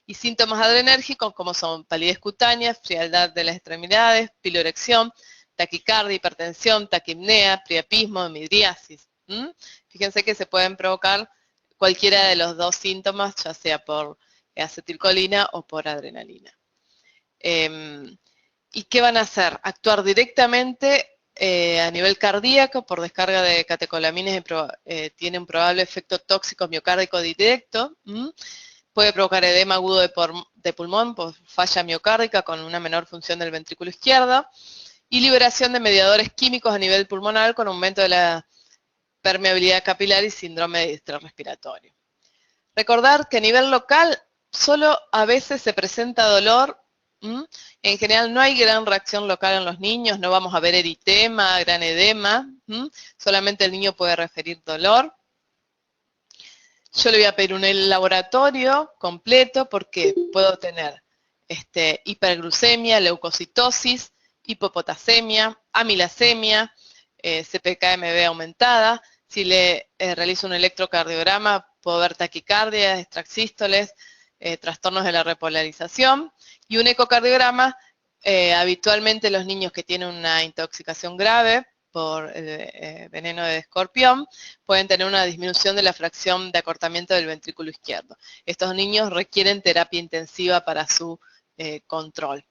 Y síntomas adrenérgicos como son palidez cutánea, frialdad de las extremidades, piloerección, taquicardia, hipertensión, taquipnea, priapismo, hemidriasis. Fíjense que se pueden provocar cualquiera de los 2 síntomas, ya sea por acetilcolina o por adrenalina. ¿Y qué van a hacer? Actuar directamente a nivel cardíaco por descarga de catecolaminas, tiene un probable efecto tóxico miocárdico directo. Puede provocar edema agudo de pulmón por falla miocárdica con una menor función del ventrículo izquierdo y liberación de mediadores químicos a nivel pulmonar con aumento de la permeabilidad capilar y síndrome de distrés respiratorio. Recordar que a nivel local solo a veces se presenta dolor. En general no hay gran reacción local en los niños, no vamos a ver eritema, gran edema, solamente el niño puede referir dolor. Yo le voy a pedir un laboratorio completo porque puedo tener hiperglucemia, leucocitosis, hipopotasemia, amilasemia, CPK-MB aumentada. Si le realizo un electrocardiograma, puedo ver taquicardia, extrasístoles, trastornos de la repolarización. Y un ecocardiograma, habitualmente los niños que tienen una intoxicación grave por veneno de escorpión, pueden tener una disminución de la fracción de acortamiento del ventrículo izquierdo. Estos niños requieren terapia intensiva para su control.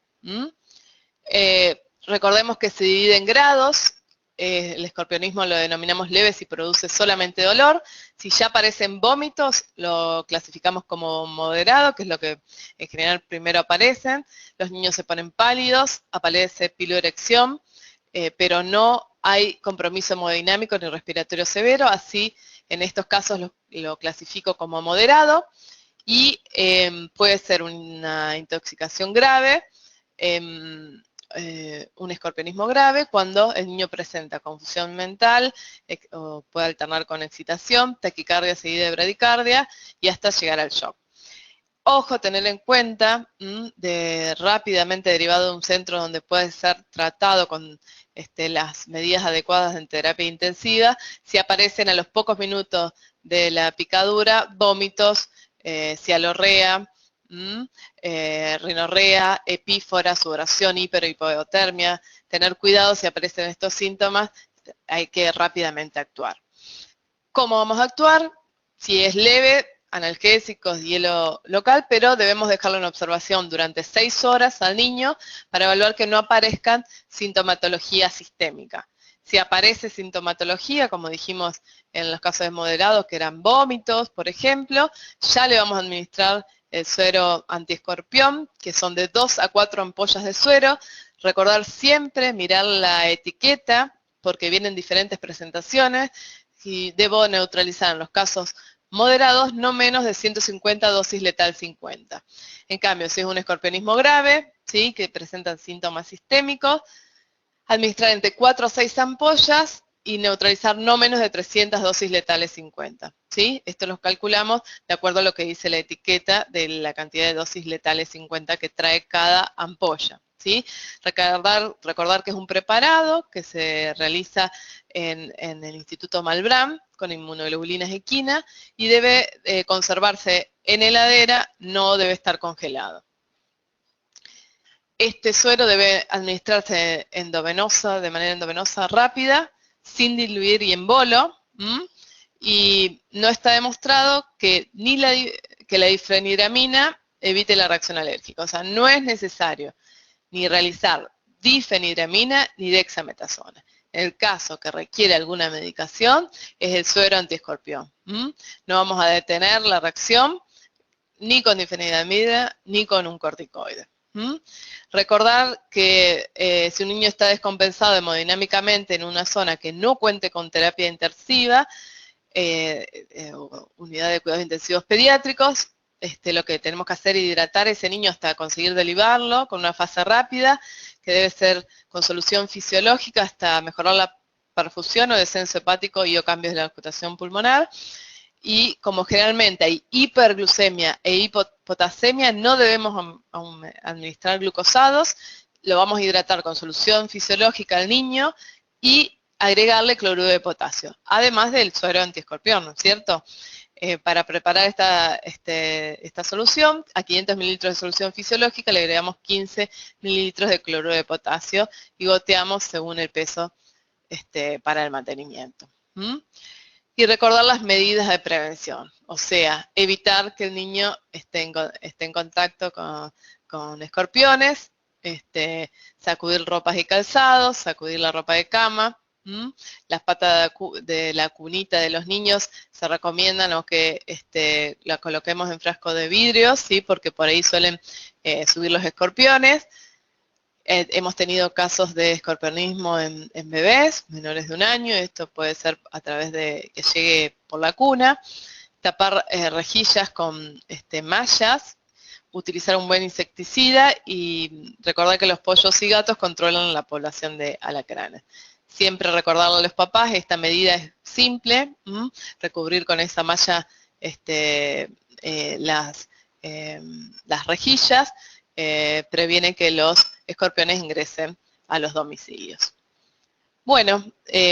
Recordemos que se divide en grados. el escorpionismo lo denominamos leve si produce solamente dolor. Si ya aparecen vómitos, lo clasificamos como moderado, que es lo que en general primero aparecen. Los niños se ponen pálidos, aparece piloerección, pero no hay compromiso hemodinámico ni respiratorio severo, así en estos casos lo clasifico como moderado, y puede ser una intoxicación grave, un escorpionismo grave, cuando el niño presenta confusión mental, o puede alternar con excitación, taquicardia seguida de bradicardia, y hasta llegar al shock. Ojo, tener en cuenta rápidamente derivado de un centro donde puede ser tratado con las medidas adecuadas en terapia intensiva, si aparecen a los pocos minutos de la picadura vómitos, cialorrea, rinorrea, epífora, sudoración, hiper o hipotermia. Tener cuidado si aparecen estos síntomas, hay que rápidamente actuar. ¿Cómo vamos a actuar? Si es leve, analgésicos, hielo local, pero debemos dejarlo en observación durante 6 horas al niño para evaluar que no aparezcan sintomatología sistémica. Si aparece sintomatología, como dijimos en los casos de moderados, que eran vómitos, por ejemplo, ya le vamos a administrar el suero antiescorpión, que son de 2 a 4 ampollas de suero. Recordar siempre mirar la etiqueta, porque vienen diferentes presentaciones, y debo neutralizar en los casos moderados no menos de 150 dosis letal 50. En cambio, si es un escorpionismo grave, ¿sí?, que presentan síntomas sistémicos, administrar entre 4 a 6 ampollas y neutralizar no menos de 300 dosis letales 50. ¿Sí? Esto lo calculamos de acuerdo a lo que dice la etiqueta de la cantidad de dosis letales 50 que trae cada ampolla. ¿Sí? Recordar que es un preparado que se realiza en el Instituto Malbrán con inmunoglobulinas equina y debe conservarse en heladera, no debe estar congelado. Este suero debe administrarse de manera endovenosa rápida, sin diluir y en bolo, y no está demostrado que la difeniramina evite la reacción alérgica. O sea, no es necesario ni realizar difeniramina ni dexametasona. En el caso que requiere alguna medicación, es el suero antiescorpión. No vamos a detener la reacción ni con difeniramina ni con un corticoide. Recordar que si un niño está descompensado hemodinámicamente en una zona que no cuente con terapia intensiva, unidad de cuidados intensivos pediátricos, lo que tenemos que hacer es hidratar a ese niño hasta conseguir delivarlo con una fase rápida, que debe ser con solución fisiológica hasta mejorar la perfusión o descenso hepático y o cambios de la ocultación pulmonar. Y como generalmente hay hiperglucemia e hipopotasemia, no debemos administrar glucosados, lo vamos a hidratar con solución fisiológica al niño y agregarle cloruro de potasio, además del suero antiescorpión, ¿no es cierto? Para preparar esta solución, a 500 mililitros de solución fisiológica le agregamos 15 mililitros de cloruro de potasio y goteamos según el peso para el mantenimiento. Y recordar las medidas de prevención, o sea, evitar que el niño esté en contacto con escorpiones, sacudir ropas y calzados, sacudir la ropa de cama. Las patas de la cunita de los niños se recomiendan que la coloquemos en frasco de vidrio, ¿sí? Porque por ahí suelen subir los escorpiones. Hemos tenido casos de escorpionismo en bebés menores de 1 año, esto puede ser a través de que llegue por la cuna, tapar rejillas con mallas, utilizar un buen insecticida y recordar que los pollos y gatos controlan la población de alacranes. Siempre recordarle a los papás, esta medida es simple, recubrir con esa malla las rejillas, previene que los escorpiones ingresen a los domicilios. Bueno,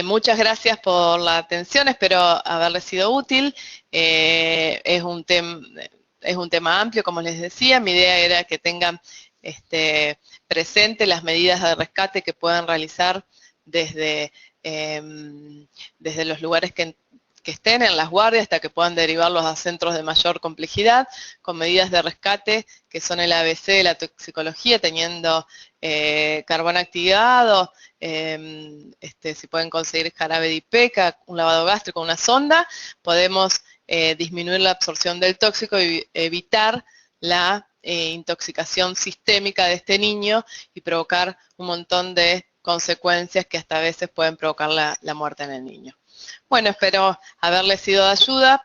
muchas gracias por la atención, espero haberles sido útil. Es un tema amplio, como les decía, mi idea era que tengan presente las medidas de rescate que puedan realizar desde los lugares que estén en las guardias hasta que puedan derivarlos a centros de mayor complejidad, con medidas de rescate que son el ABC de la toxicología, teniendo carbón activado, si pueden conseguir jarabe de ipeca, un lavado gástrico, una sonda, podemos disminuir la absorción del tóxico y evitar la intoxicación sistémica de este niño y provocar un montón de consecuencias que hasta a veces pueden provocar la muerte en el niño. Bueno, espero haberles sido de ayuda.